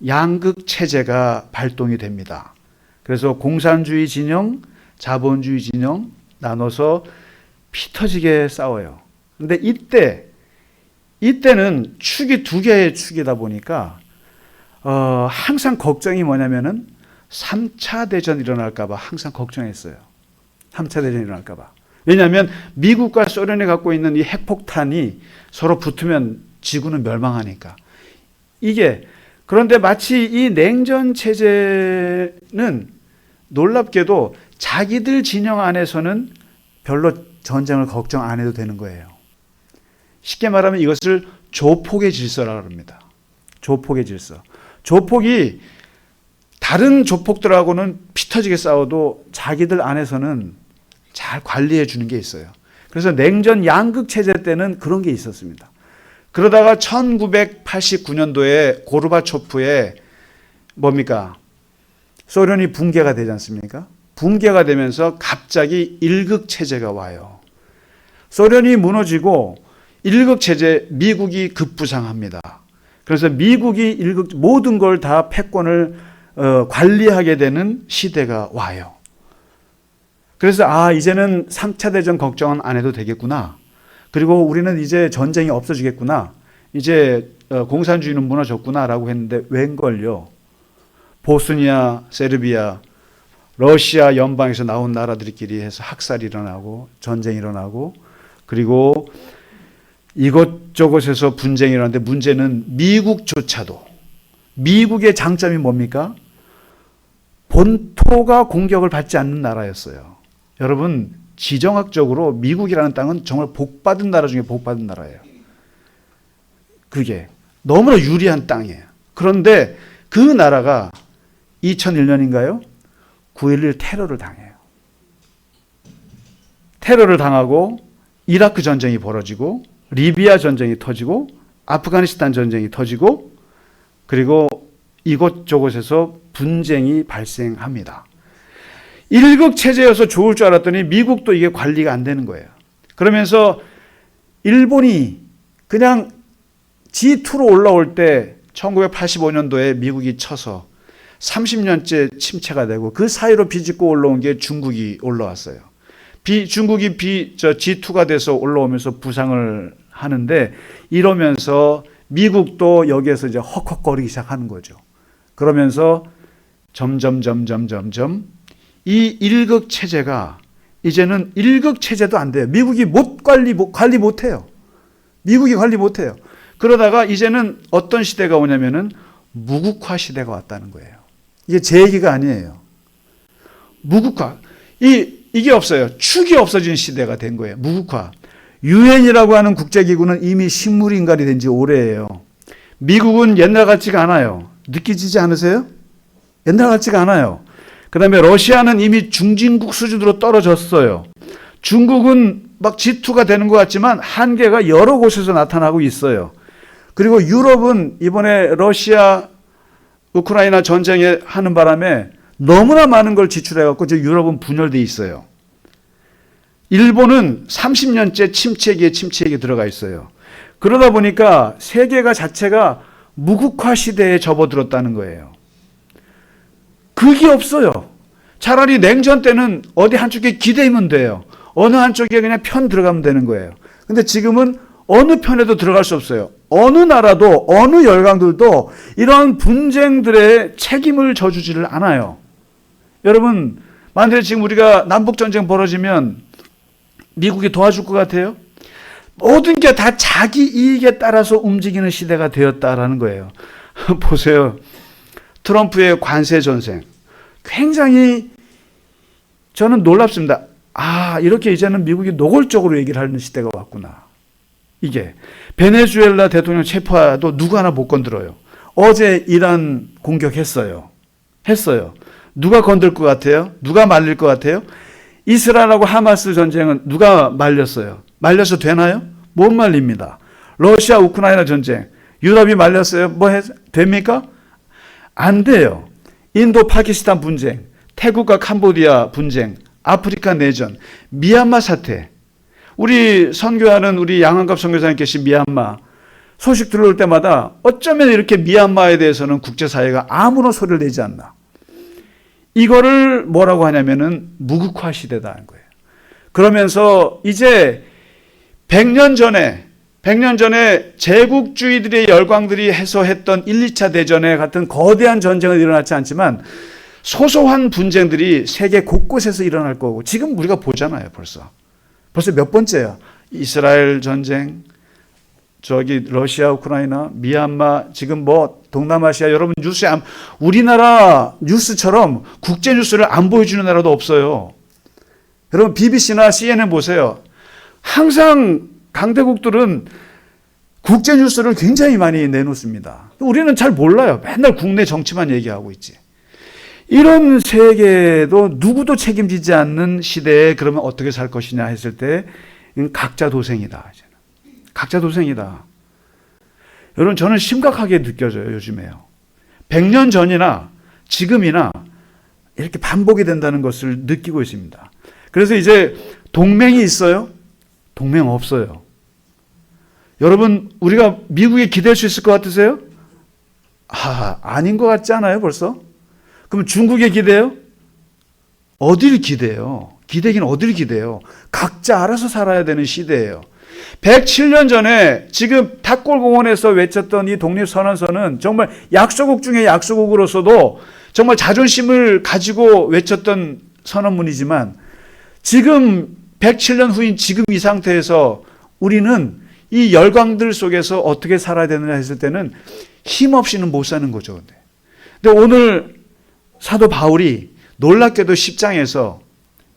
양극 체제가 발동이 됩니다. 그래서 공산주의 진영, 자본주의 진영 나눠서 피 터지게 싸워요. 근데 이때는 축이 두 개의 축이다 보니까 항상 걱정이 뭐냐면은 3차 대전 일어날까 봐 항상 걱정했어요. 3차 대전 일어날까 봐. 왜냐하면 미국과 소련이 갖고 있는 이 핵폭탄이 서로 붙으면 지구는 멸망하니까. 그런데 마치 이 냉전 체제는 놀랍게도 자기들 진영 안에서는 별로 전쟁을 걱정 안 해도 되는 거예요. 쉽게 말하면 이것을 조폭의 질서라고 합니다. 조폭의 질서. 조폭이 다른 조폭들하고는 피 터지게 싸워도 자기들 안에서는 잘 관리해 주는 게 있어요. 그래서 냉전 양극 체제 때는 그런 게 있었습니다. 그러다가 1989년도에 고르바초프의 뭡니까? 소련이 붕괴가 되지 않습니까? 붕괴가 되면서 갑자기 일극 체제가 와요. 소련이 무너지고 일극 체제, 미국이 급부상합니다. 그래서 미국이 모든 걸 다 패권을 관리하게 되는 시대가 와요. 그래서 이제는 3차 대전 걱정은 안 해도 되겠구나. 그리고 우리는 이제 전쟁이 없어지겠구나. 이제 공산주의는 무너졌구나라고 했는데 웬걸요. 보스니아, 세르비아, 러시아 연방에서 나온 나라들끼리 해서 학살이 일어나고 전쟁이 일어나고, 그리고 이곳저곳에서 분쟁이 일어나는데 문제는 미국조차도, 미국의 장점이 뭡니까? 본토가 공격을 받지 않는 나라였어요. 여러분, 지정학적으로 미국이라는 땅은 정말 복받은 나라 중에 복받은 나라예요. 그게 너무나 유리한 땅이에요. 그런데 그 나라가 2001년인가요? 9.11 테러를 당해요. 테러를 당하고 이라크 전쟁이 벌어지고 리비아 전쟁이 터지고 아프가니스탄 전쟁이 터지고, 그리고 이곳저곳에서 분쟁이 발생합니다. 일극 체제여서 좋을 줄 알았더니 미국도 이게 관리가 안 되는 거예요. 그러면서 일본이 그냥 G2로 올라올 때 1985년도에 미국이 쳐서 30년째 침체가 되고 그 사이로 비집고 올라온 게 중국이 올라왔어요. 중국이 G2가 돼서 올라오면서 부상을 하는데 이러면서 미국도 여기에서 이제 헉헉거리기 시작하는 거죠. 그러면서 점점 이 일극 체제가 이제는 일극 체제도 안 돼요. 미국이 관리 못 해요. 미국이 관리 못 해요. 그러다가 이제는 어떤 시대가 오냐면은 무국화 시대가 왔다는 거예요. 이게 제 얘기가 아니에요. 무국화. 이게 없어요. 축이 없어진 시대가 된 거예요. 무국화. 유엔이라고 하는 국제기구는 이미 식물인간이 된 지 오래예요. 미국은 옛날 같지가 않아요. 느끼지지 않으세요? 옛날 같지가 않아요. 그 다음에 러시아는 이미 중진국 수준으로 떨어졌어요. 중국은 막 G2가 되는 것 같지만 한계가 여러 곳에서 나타나고 있어요. 그리고 유럽은 이번에 러시아 우크라이나 전쟁에 하는 바람에 너무나 많은 걸 지출해갖고 이제 유럽은 분열돼 있어요. 일본은 30년째 침체기에 들어가 있어요. 그러다 보니까 세계가 자체가 무국화 시대에 접어들었다는 거예요. 그게 없어요. 차라리 냉전 때는 어디 한쪽에 기대면 돼요. 어느 한쪽에 그냥 편 들어가면 되는 거예요. 근데 지금은 어느 편에도 들어갈 수 없어요. 어느 나라도 어느 열강들도 이런 분쟁들의 책임을 져주지를 않아요. 여러분, 만약에 지금 우리가 남북전쟁 벌어지면 미국이 도와줄 것 같아요? 모든 게 다 자기 이익에 따라서 움직이는 시대가 되었다라는 거예요. 보세요. 트럼프의 관세 전쟁. 굉장히 저는 놀랍습니다. 이렇게 이제는 미국이 노골적으로 얘기를 하는 시대가 왔구나. 이게 베네수엘라 대통령 체포해도 누구 하나 못 건드려요. 어제 이란 공격했어요. 누가 건들 것 같아요? 누가 말릴 것 같아요? 이스라엘하고 하마스 전쟁은 누가 말렸어요? 말려서 되나요? 못 말립니다. 러시아 우크라이나 전쟁 유럽이 말렸어요? 됩니까? 안 돼요. 인도 파키스탄 분쟁, 태국과 캄보디아 분쟁, 아프리카 내전, 미얀마 사태. 우리 선교하는 우리 양한갑 선교사님 계신 미얀마 소식 들어올 때마다 어쩌면 이렇게 미얀마에 대해서는 국제사회가 아무런 소리를 내지 않나. 이거를 뭐라고 하냐면은 무국화 시대다는 거예요. 그러면서 이제 100년 전에 제국주의들의 열광들이 해서 했던 1, 2차 대전에 같은 거대한 전쟁은 일어나지 않지만 소소한 분쟁들이 세계 곳곳에서 일어날 거고 지금 우리가 보잖아요. 벌써 몇 번째야. 이스라엘 전쟁, 러시아, 우크라이나, 미얀마, 지금 동남아시아 여러분 뉴스에 우리나라 뉴스처럼 국제 뉴스를 안 보여주는 나라도 없어요. 여러분 BBC나 CNN 보세요. 항상 강대국들은 국제 뉴스를 굉장히 많이 내놓습니다. 우리는 잘 몰라요. 맨날 국내 정치만 얘기하고 있지. 이런 세계도 누구도 책임지지 않는 시대에 그러면 어떻게 살 것이냐 했을 때 각자 도생이다. 각자 도생이다. 여러분 저는 심각하게 느껴져요. 요즘에요. 100년 전이나 지금이나 이렇게 반복이 된다는 것을 느끼고 있습니다. 그래서 이제 동맹이 있어요? 동맹 없어요. 여러분 우리가 미국에 기댈 수 있을 것 같으세요? 아닌 것 같지 않아요 벌써? 그럼 중국에 기대요? 어딜 기대요? 기대긴 어딜 기대요? 각자 알아서 살아야 되는 시대예요. 107년 전에 지금 탑골공원에서 외쳤던 이 독립선언서는 정말 약소국 중에 약소국으로서도 정말 자존심을 가지고 외쳤던 선언문이지만 지금 107년 후인 지금 이 상태에서 우리는 이 열광들 속에서 어떻게 살아야 되느냐 했을 때는 힘없이는 못 사는 거죠. 근데 오늘 사도 바울이 놀랍게도 10장에서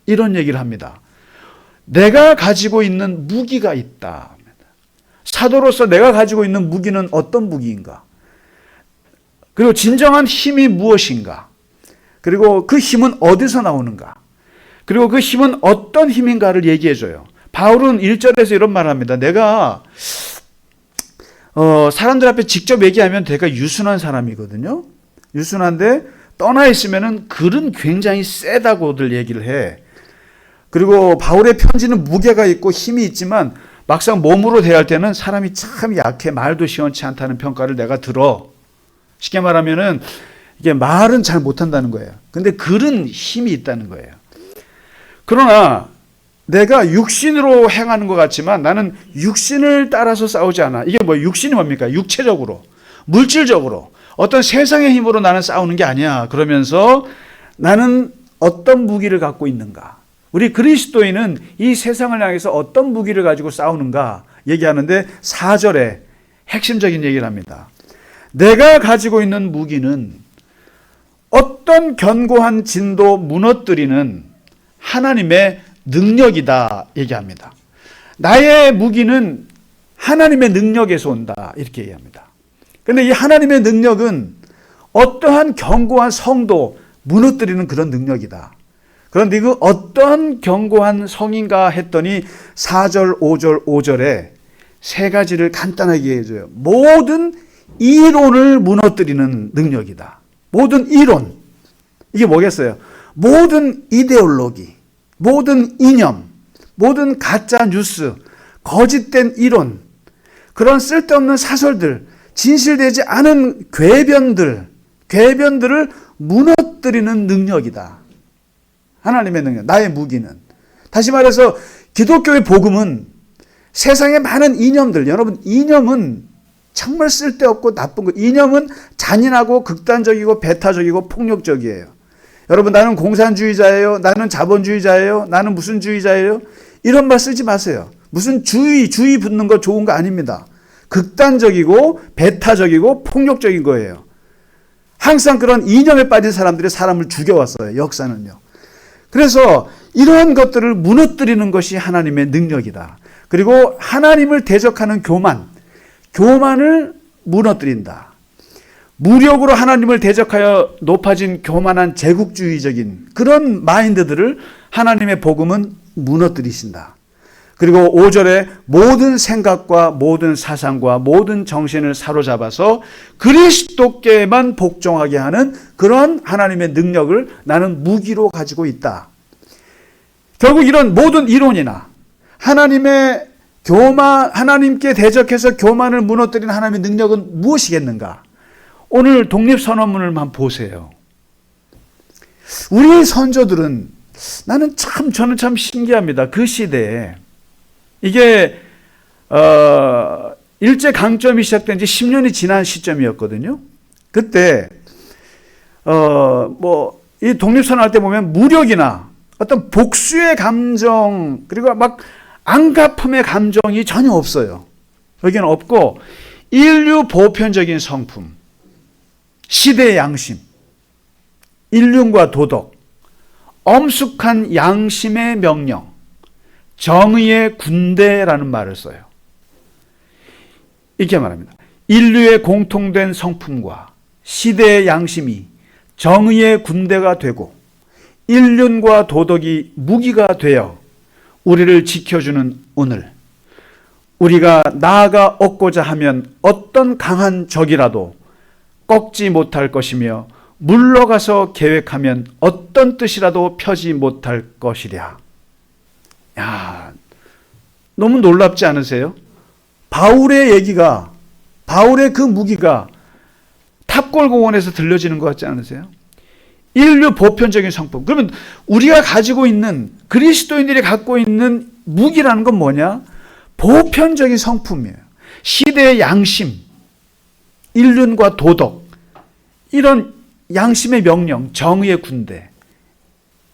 이런 얘기를 합니다. 내가 가지고 있는 무기가 있다. 사도로서 내가 가지고 있는 무기는 어떤 무기인가? 그리고 진정한 힘이 무엇인가? 그리고 그 힘은 어디서 나오는가? 그리고 그 힘은 어떤 힘인가를 얘기해줘요. 바울은 1절에서 이런 말을 합니다. 내가 사람들 앞에 직접 얘기하면 내가 유순한 사람이거든요. 유순한데 떠나 있으면은 글은 굉장히 세다고들 얘기를 해. 그리고 바울의 편지는 무게가 있고 힘이 있지만 막상 몸으로 대할 때는 사람이 참 약해 말도 시원치 않다는 평가를 내가 들어. 쉽게 말하면은 이게 말은 잘 못한다는 거예요. 근데 글은 힘이 있다는 거예요. 그러나 내가 육신으로 행하는 것 같지만 나는 육신을 따라서 싸우지 않아. 이게 뭐 육신이 뭡니까? 육체적으로, 물질적으로, 어떤 세상의 힘으로 나는 싸우는 게 아니야. 그러면서 나는 어떤 무기를 갖고 있는가? 우리 그리스도인은 이 세상을 향해서 어떤 무기를 가지고 싸우는가 얘기하는데 4절에 핵심적인 얘기를 합니다. 내가 가지고 있는 무기는 어떤 견고한 진도 무너뜨리는 하나님의 능력이다 얘기합니다. 나의 무기는 하나님의 능력에서 온다 이렇게 얘기합니다. 그런데 이 하나님의 능력은 어떠한 견고한 성도 무너뜨리는 그런 능력이다. 그런데 그 어떠한 견고한 성인가 했더니 4절, 5절, 5절에 세 가지를 간단하게 해줘요. 모든 이론을 무너뜨리는 능력이다. 모든 이론. 이게 뭐겠어요? 모든 이데올로기, 모든 이념, 모든 가짜 뉴스, 거짓된 이론, 그런 쓸데없는 사설들, 진실되지 않은 궤변들을 무너뜨리는 능력이다. 하나님의 능력, 나의 무기는. 다시 말해서 기독교의 복음은 세상의 많은 이념들, 여러분 이념은 정말 쓸데없고 나쁜 거. 이념은 잔인하고 극단적이고 배타적이고 폭력적이에요. 여러분 나는 공산주의자예요. 나는 자본주의자예요. 나는 무슨 주의자예요. 이런 말 쓰지 마세요. 무슨 주의 붙는 거 좋은 거 아닙니다. 극단적이고 배타적이고 폭력적인 거예요. 항상 그런 이념에 빠진 사람들이 사람을 죽여왔어요. 역사는요. 그래서 이러한 것들을 무너뜨리는 것이 하나님의 능력이다. 그리고 하나님을 대적하는 교만을 무너뜨린다. 무력으로 하나님을 대적하여 높아진 교만한 제국주의적인 그런 마인드들을 하나님의 복음은 무너뜨리신다. 그리고 5절에 모든 생각과 모든 사상과 모든 정신을 사로잡아서 그리스도께만 복종하게 하는 그런 하나님의 능력을 나는 무기로 가지고 있다. 결국 이런 모든 이론이나 하나님께 대적해서 교만을 무너뜨리는 하나님의 능력은 무엇이겠는가? 오늘 독립선언문을 한번 보세요. 우리 선조들은 저는 참 신기합니다. 그 시대에 이게 일제 강점이 시작된 지 10년이 지난 시점이었거든요. 그때 이 독립선언할 때 보면 무력이나 어떤 복수의 감정 그리고 막 안갚음의 감정이 전혀 없어요. 여기는 없고 인류 보편적인 성품, 시대의 양심, 인륜과 도덕, 엄숙한 양심의 명령, 정의의 군대라는 말을 써요. 이렇게 말합니다. 인류의 공통된 성품과 시대의 양심이 정의의 군대가 되고 인륜과 도덕이 무기가 되어 우리를 지켜주는 오늘, 우리가 나아가 얻고자 하면 어떤 강한 적이라도 꺾지 못할 것이며 물러가서 계획하면 어떤 뜻이라도 펴지 못할 것이랴. 야, 너무 놀랍지 않으세요? 바울의 그 무기가 탑골공원에서 들려지는 것 같지 않으세요? 인류 보편적인 성품. 그러면 우리가 가지고 있는, 그리스도인들이 갖고 있는 무기라는 건 뭐냐? 보편적인 성품이에요. 시대의 양심, 인륜과 도덕, 이런 양심의 명령, 정의의 군대,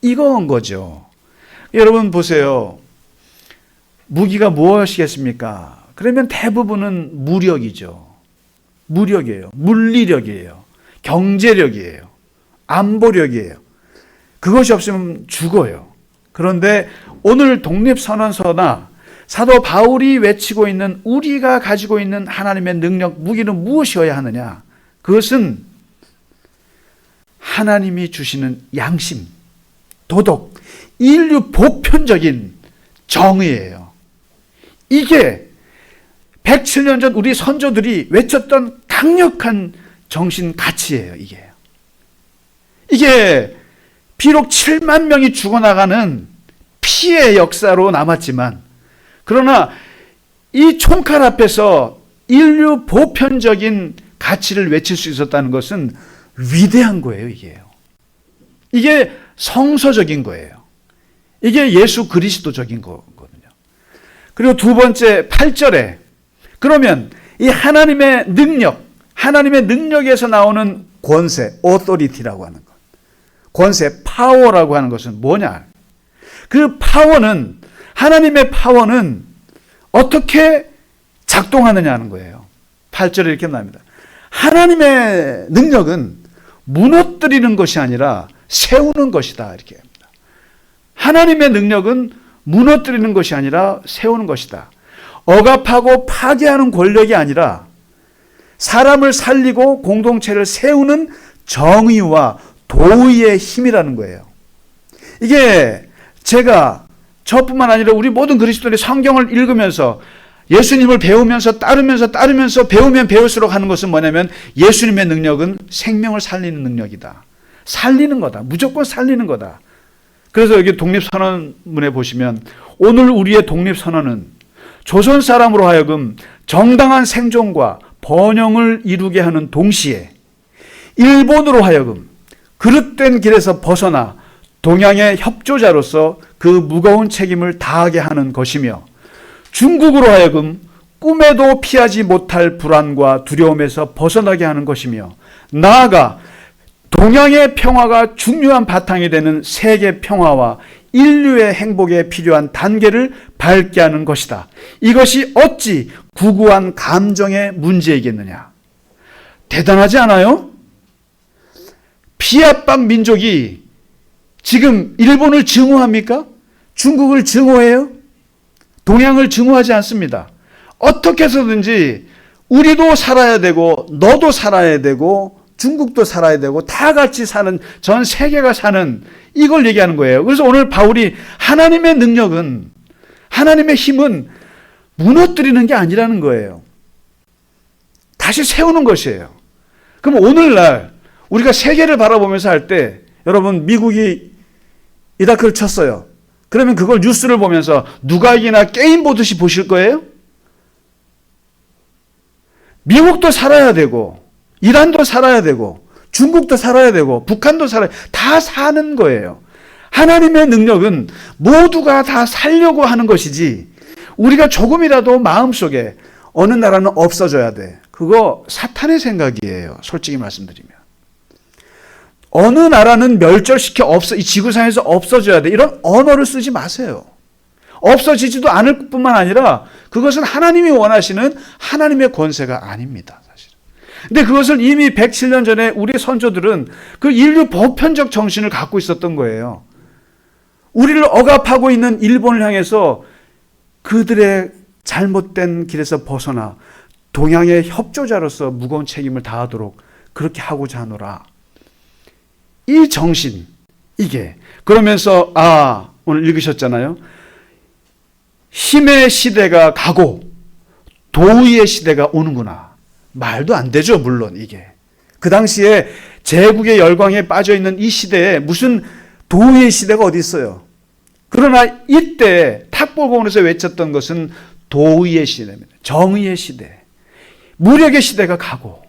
이건 거죠. 여러분 보세요. 무기가 무엇이겠습니까? 그러면 대부분은 무력이죠. 무력이에요. 물리력이에요. 경제력이에요. 안보력이에요. 그것이 없으면 죽어요. 그런데 오늘 독립선언서나 사도 바울이 외치고 있는 우리가 가지고 있는 하나님의 능력, 무기는 무엇이어야 하느냐? 그것은 하나님이 주시는 양심, 도덕, 인류 보편적인 정의예요. 이게 107년 전 우리 선조들이 외쳤던 강력한 정신 가치예요. 이게 비록 7만 명이 죽어나가는 피의 역사로 남았지만, 그러나 이 총칼 앞에서 인류 보편적인 가치를 외칠 수 있었다는 것은 위대한 거예요, 이게요. 이게 성서적인 거예요. 이게 예수 그리스도적인 거거든요. 그리고 두 번째 8절에 그러면 이 하나님의 능력에서 나오는 권세, authority라고 하는 것. 권세, 파워라고 하는 것은 뭐냐? 그 파워는, 하나님의 파워는 어떻게 작동하느냐 하는 거예요. 8절에 이렇게 나옵니다. 하나님의 능력은 무너뜨리는 것이 아니라 세우는 것이다. 이렇게 합니다. 하나님의 능력은 무너뜨리는 것이 아니라 세우는 것이다. 억압하고 파괴하는 권력이 아니라 사람을 살리고 공동체를 세우는 정의와 도의의 힘이라는 거예요. 이게 제가 저뿐만 아니라 우리 모든 그리스도인이 성경을 읽으면서 예수님을 배우면서 따르면서 배우면 배울수록 하는 것은 뭐냐면 예수님의 능력은 생명을 살리는 능력이다. 살리는 거다. 무조건 살리는 거다. 그래서 여기 독립선언문에 보시면 오늘 우리의 독립선언은 조선 사람으로 하여금 정당한 생존과 번영을 이루게 하는 동시에 일본으로 하여금 그릇된 길에서 벗어나 동양의 협조자로서 그 무거운 책임을 다하게 하는 것이며 중국으로 하여금 꿈에도 피하지 못할 불안과 두려움에서 벗어나게 하는 것이며 나아가 동양의 평화가 중요한 바탕이 되는 세계 평화와 인류의 행복에 필요한 단계를 밟게 하는 것이다. 이것이 어찌 구구한 감정의 문제이겠느냐. 대단하지 않아요? 피압박 민족이 지금 일본을 증오합니까? 중국을 증오해요? 동양을 증오하지 않습니다. 어떻게 해서든지 우리도 살아야 되고 너도 살아야 되고 중국도 살아야 되고 다 같이 사는, 전 세계가 사는, 이걸 얘기하는 거예요. 그래서 오늘 바울이 하나님의 능력은, 하나님의 힘은 무너뜨리는 게 아니라는 거예요. 다시 세우는 것이에요. 그럼 오늘날 우리가 세계를 바라보면서 할 때, 여러분 미국이 이라크를 쳤어요. 그러면 그걸 뉴스를 보면서 누가 이기나 게임 보듯이 보실 거예요? 미국도 살아야 되고 이란도 살아야 되고 중국도 살아야 되고 북한도 다 사는 거예요. 하나님의 능력은 모두가 다 살려고 하는 것이지 우리가 조금이라도 마음속에 어느 나라는 없어져야 돼. 그거 사탄의 생각이에요. 솔직히 말씀드리면. 어느 나라는 멸절시켜 이 지구상에서 없어져야 돼. 이런 언어를 쓰지 마세요. 없어지지도 않을 뿐만 아니라 그것은 하나님이 원하시는 하나님의 권세가 아닙니다. 사실은. 근데 그것을 이미 107년 전에 우리 선조들은 그 인류 보편적 정신을 갖고 있었던 거예요. 우리를 억압하고 있는 일본을 향해서 그들의 잘못된 길에서 벗어나 동양의 협조자로서 무거운 책임을 다하도록 그렇게 하고자 하노라. 이 정신, 이게. 그러면서 오늘 읽으셨잖아요. 힘의 시대가 가고 도의의 시대가 오는구나. 말도 안 되죠, 물론 이게. 그 당시에 제국의 열광에 빠져있는 이 시대에 무슨 도의의 시대가 어디 있어요. 그러나 이때 탁보공원에서 외쳤던 것은 도의의 시대입니다. 정의의 시대. 무력의 시대가 가고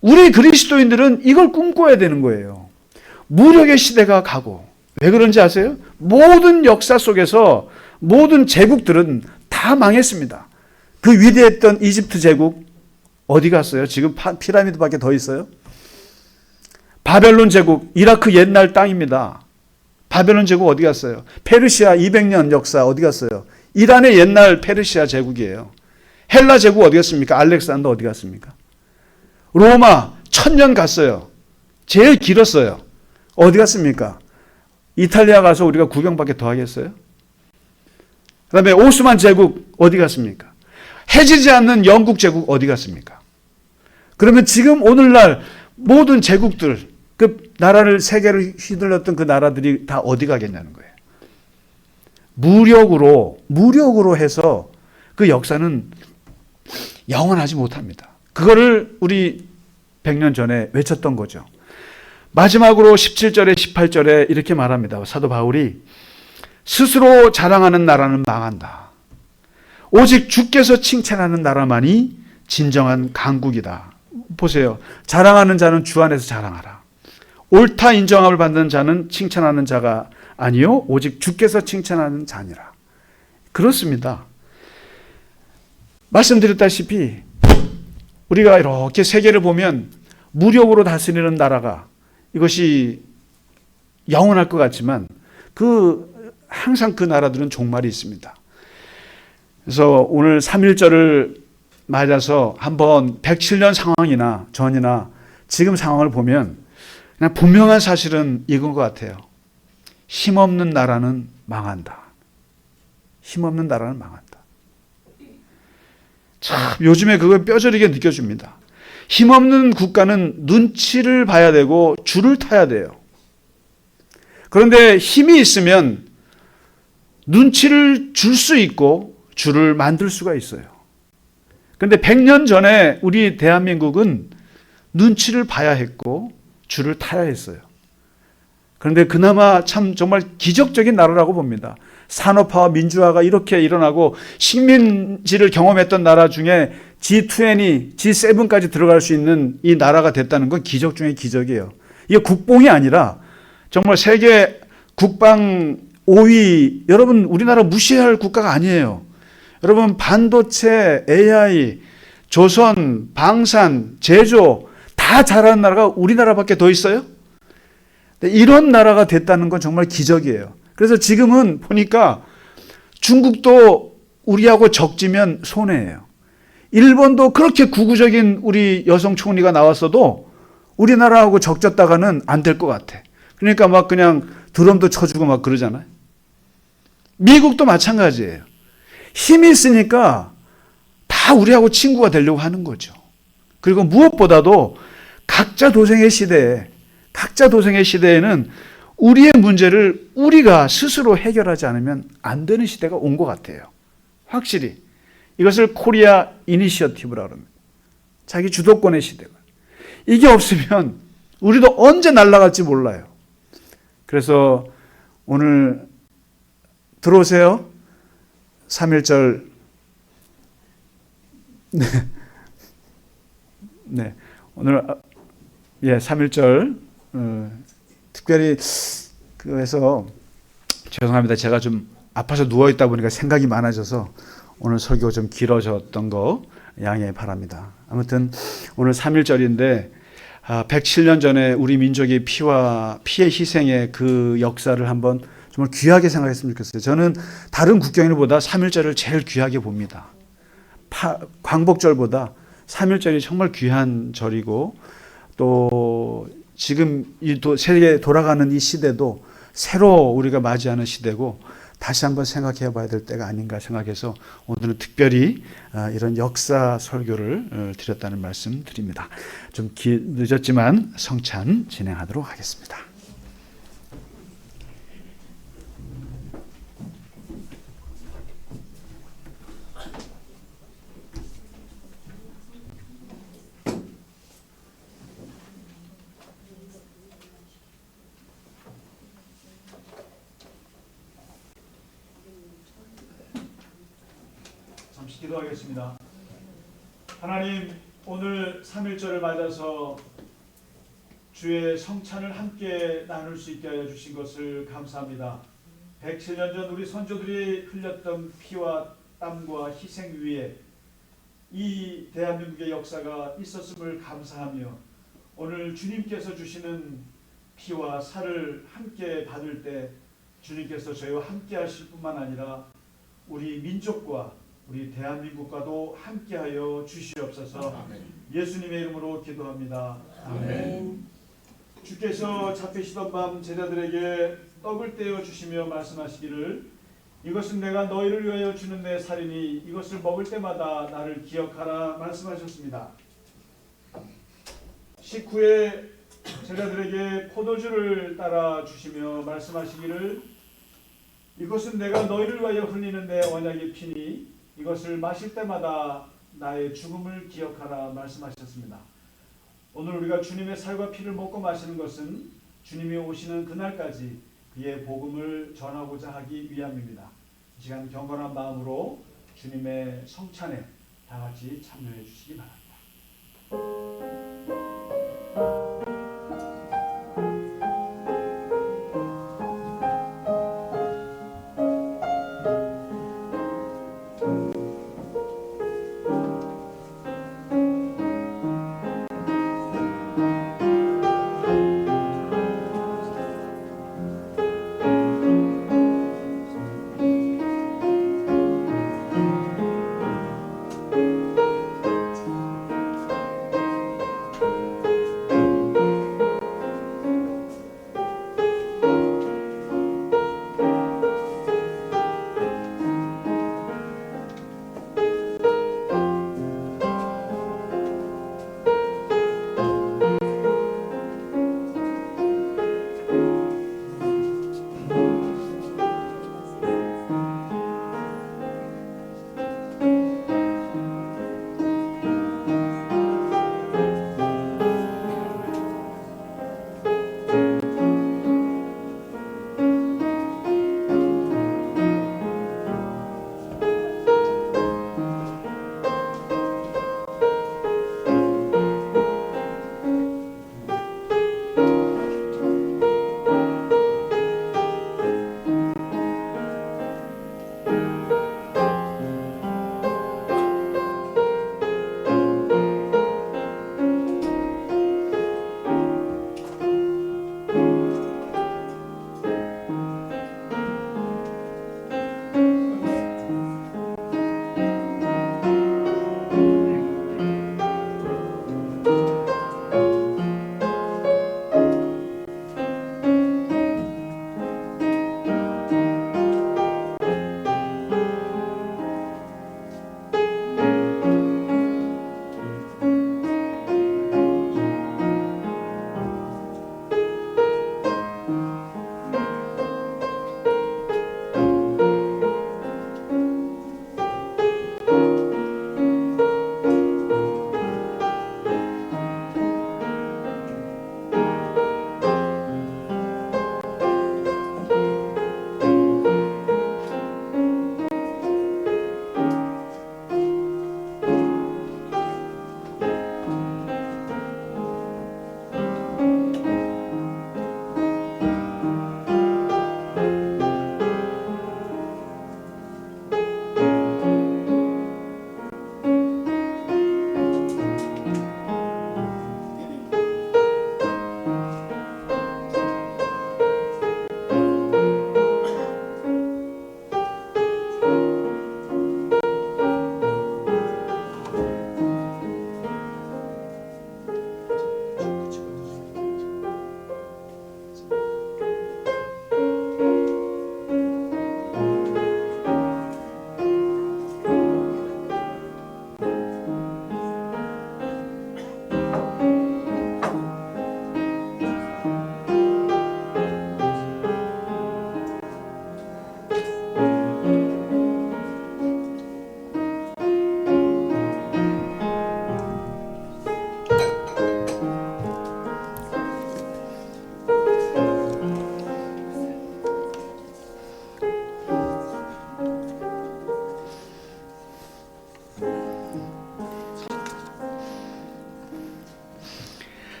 우리 그리스도인들은 이걸 꿈꿔야 되는 거예요. 무력의 시대가 가고. 왜 그런지 아세요? 모든 역사 속에서 모든 제국들은 다 망했습니다. 그 위대했던 이집트 제국 어디 갔어요? 지금 피라미드밖에 더 있어요? 바벨론 제국, 이라크 옛날 땅입니다. 바벨론 제국 어디 갔어요? 페르시아 200년 역사 어디 갔어요? 이란의 옛날 페르시아 제국이에요. 헬라 제국 어디 갔습니까? 알렉산더 어디 갔습니까? 로마 1000년 갔어요. 제일 길었어요. 어디 갔습니까? 이탈리아 가서 우리가 구경밖에 더 하겠어요? 그 다음에 오스만 제국 어디 갔습니까? 해지지 않는 영국 제국 어디 갔습니까? 그러면 지금 오늘날 모든 제국들, 그 나라를 세계를 휘둘렀던 그 나라들이 다 어디 가겠냐는 거예요. 무력으로 해서 그 역사는 영원하지 못합니다. 그거를 우리 100년 전에 외쳤던 거죠. 마지막으로 17절에 18절에 이렇게 말합니다. 사도 바울이 스스로 자랑하는 나라는 망한다. 오직 주께서 칭찬하는 나라만이 진정한 강국이다. 보세요. 자랑하는 자는 주 안에서 자랑하라. 옳다 인정함을 받는 자는 칭찬하는 자가 아니요 오직 주께서 칭찬하는 자니라. 그렇습니다. 말씀드렸다시피 우리가 이렇게 세계를 보면 무력으로 다스리는 나라가 이것이 영원할 것 같지만 항상 그 나라들은 종말이 있습니다. 그래서 오늘 3.1절을 맞아서 한번 107년 상황이나 전이나 지금 상황을 보면 그냥 분명한 사실은 이건 것 같아요. 힘없는 나라는 망한다. 힘없는 나라는 망한다. 참 요즘에 그걸 뼈저리게 느껴집니다. 힘없는 국가는 눈치를 봐야 되고 줄을 타야 돼요. 그런데 힘이 있으면 눈치를 줄 수 있고 줄을 만들 수가 있어요. 그런데 100년 전에 우리 대한민국은 눈치를 봐야 했고 줄을 타야 했어요. 그런데 그나마 참 정말 기적적인 나라라고 봅니다. 산업화와 민주화가 이렇게 일어나고 식민지를 경험했던 나라 중에 G20, G7까지 들어갈 수 있는 이 나라가 됐다는 건 기적 중에 기적이에요. 이게 국뽕이 아니라 정말 세계 국방 5위, 여러분 우리나라 무시할 국가가 아니에요. 여러분 반도체, AI, 조선, 방산, 제조 다 잘하는 나라가 우리나라밖에 더 있어요? 이런 나라가 됐다는 건 정말 기적이에요. 그래서 지금은 보니까 중국도 우리하고 적지면 손해예요. 일본도 그렇게 구구적인 우리 여성 총리가 나왔어도 우리나라하고 적졌다가는 안 될 것 같아. 그러니까 막 그냥 드럼도 쳐주고 막 그러잖아요. 미국도 마찬가지예요. 힘이 있으니까 다 우리하고 친구가 되려고 하는 거죠. 그리고 무엇보다도 각자 도생의 시대에는 우리의 문제를 우리가 스스로 해결하지 않으면 안 되는 시대가 온 것 같아요. 확실히. 이것을 코리아 이니셔티브라고 합니다. 자기 주도권의 시대가. 이게 없으면 우리도 언제 날아갈지 몰라요. 그래서 오늘 들어오세요. 3.1절. 네. 오늘 3.1절 특별히 그래서 죄송합니다. 제가 좀 아파서 누워있다 보니까 생각이 많아져서 오늘 설교 좀 길어졌던 거 양해 바랍니다. 아무튼 오늘 3.1절인데 107년 전에 우리 민족의 피의 희생의 그 역사를 한번 정말 귀하게 생각했으면 좋겠어요. 저는 다른 국경일보다 3.1절을 제일 귀하게 봅니다. 광복절보다 3.1절이 정말 귀한 절이고 또 지금 이 세계에 돌아가는 이 시대도 새로 우리가 맞이하는 시대고 다시 한번 생각해 봐야 될 때가 아닌가 생각해서 오늘은 특별히 이런 역사 설교를 드렸다는 말씀 드립니다. 좀 늦었지만 성찬 진행하도록 하겠습니다. 기도하겠습니다. 하나님, 오늘 3.1절을 맞아서 주의 성찬을 함께 나눌 수 있게 하여 주신 것을 감사합니다. 107년 전 우리 선조들이 흘렸던 피와 땀과 희생 위에 이 대한민국의 역사가 있었음을 감사하며 오늘 주님께서 주시는 피와 살을 함께 받을 때 주님께서 저희와 함께 하실 뿐만 아니라 우리 민족과 우리 대한민국과도 함께하여 주시옵소서. 아멘. 예수님의 이름으로 기도합니다. 아멘. 주께서 잡히시던 밤 제자들에게 떡을 떼어 주시며 말씀하시기를 이것은 내가 너희를 위하여 주는 내 살이니 이것을 먹을 때마다 나를 기억하라 말씀하셨습니다. 식후에 제자들에게 포도주를 따라 주시며 말씀하시기를 이것은 내가 너희를 위하여 흘리는 내 언약의 피니 이것을 마실 때마다 나의 죽음을 기억하라 말씀하셨습니다. 오늘 우리가 주님의 살과 피를 먹고 마시는 것은 주님이 오시는 그날까지 그의 복음을 전하고자 하기 위함입니다. 이 시간 경건한 마음으로 주님의 성찬에 다 같이 참여해 주시기 바랍니다.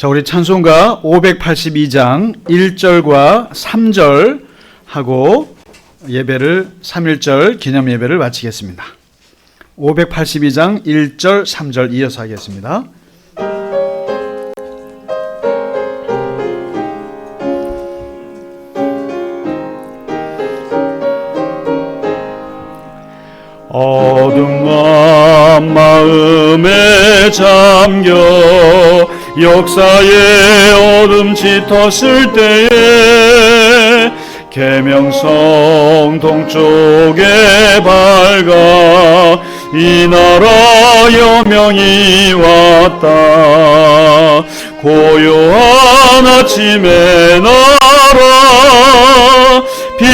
자, 우리 찬송가 582장 1절과 3절 하고 예배를 3.1절 기념 예배를 마치겠습니다. 582장 1절 3절 이어서 하겠습니다. 어둠만 마음에 잠겨 역사의 어둠 짙었을 때에 계명성 동쪽에 밝아 이 나라 여명이 왔다. 고요한 아침의 나라 빛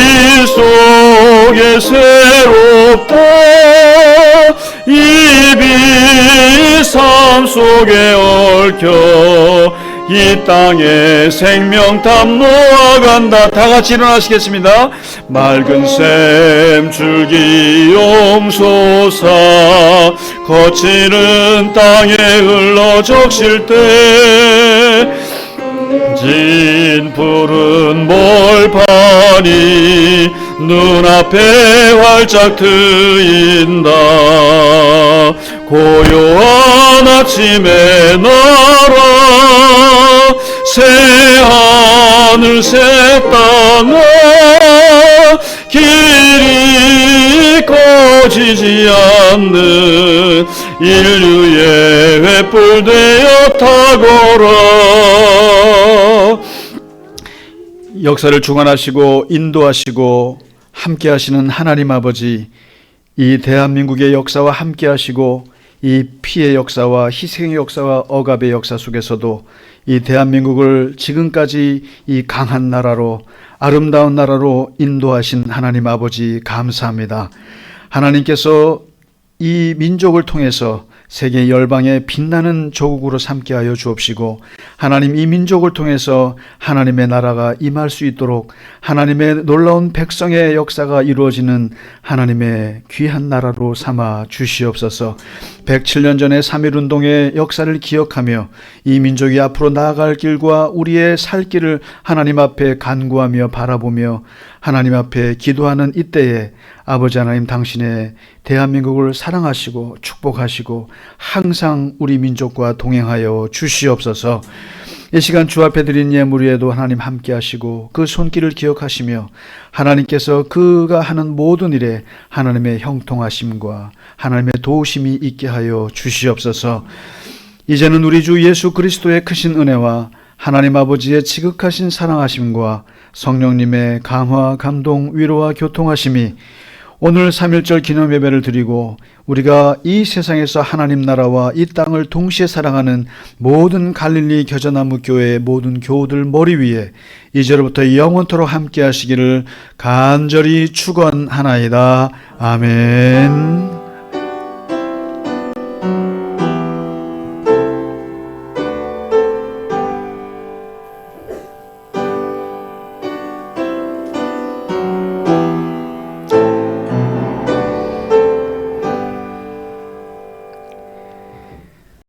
속에 새롭다. 이 빛 삶 속에 얽혀 이 땅에 생명담 놓아간다. 다 같이 일어나시겠습니다. 맑은 샘 줄기 용솟아 거칠은 땅에 흘러 적실 때 진 푸른 몰판이 눈앞에 활짝 트인다. 고요한 아침의 나라 새 하늘 새 땅아 길이 꺼지지 않는 인류의 횃불 되어 타거라. 역사를 주관하시고 인도하시고 함께 하시는 하나님 아버지, 이 대한민국의 역사와 함께 하시고 이 피의 역사와 희생의 역사와 억압의 역사 속에서도 이 대한민국을 지금까지 이 강한 나라로 아름다운 나라로 인도하신 하나님 아버지 감사합니다. 하나님께서 이 민족을 통해서 세계 열방에 빛나는 조국으로 삼게 하여 주옵시고 하나님 이 민족을 통해서 하나님의 나라가 임할 수 있도록 하나님의 놀라운 백성의 역사가 이루어지는 하나님의 귀한 나라로 삼아 주시옵소서. 107년 전의 3.1운동의 역사를 기억하며 이 민족이 앞으로 나아갈 길과 우리의 살 길을 하나님 앞에 간구하며 바라보며 하나님 앞에 기도하는 이때에 아버지 하나님 당신의 대한민국을 사랑하시고 축복하시고 항상 우리 민족과 동행하여 주시옵소서. 이 시간 주 앞에 드린 예물 위에도 하나님 함께 하시고 그 손길을 기억하시며 하나님께서 그가 하는 모든 일에 하나님의 형통하심과 하나님의 도우심이 있게 하여 주시옵소서. 이제는 우리 주 예수 그리스도의 크신 은혜와 하나님 아버지의 지극하신 사랑하심과 성령님의 감화, 감동, 위로와 교통하심이 오늘 3.1절 기념 예배를 드리고 우리가 이 세상에서 하나님 나라와 이 땅을 동시에 사랑하는 모든 갈릴리 겨자나무 교회의 모든 교우들 머리 위에 이제로부터 영원토록 함께 하시기를 간절히 축원하나이다. 아멘.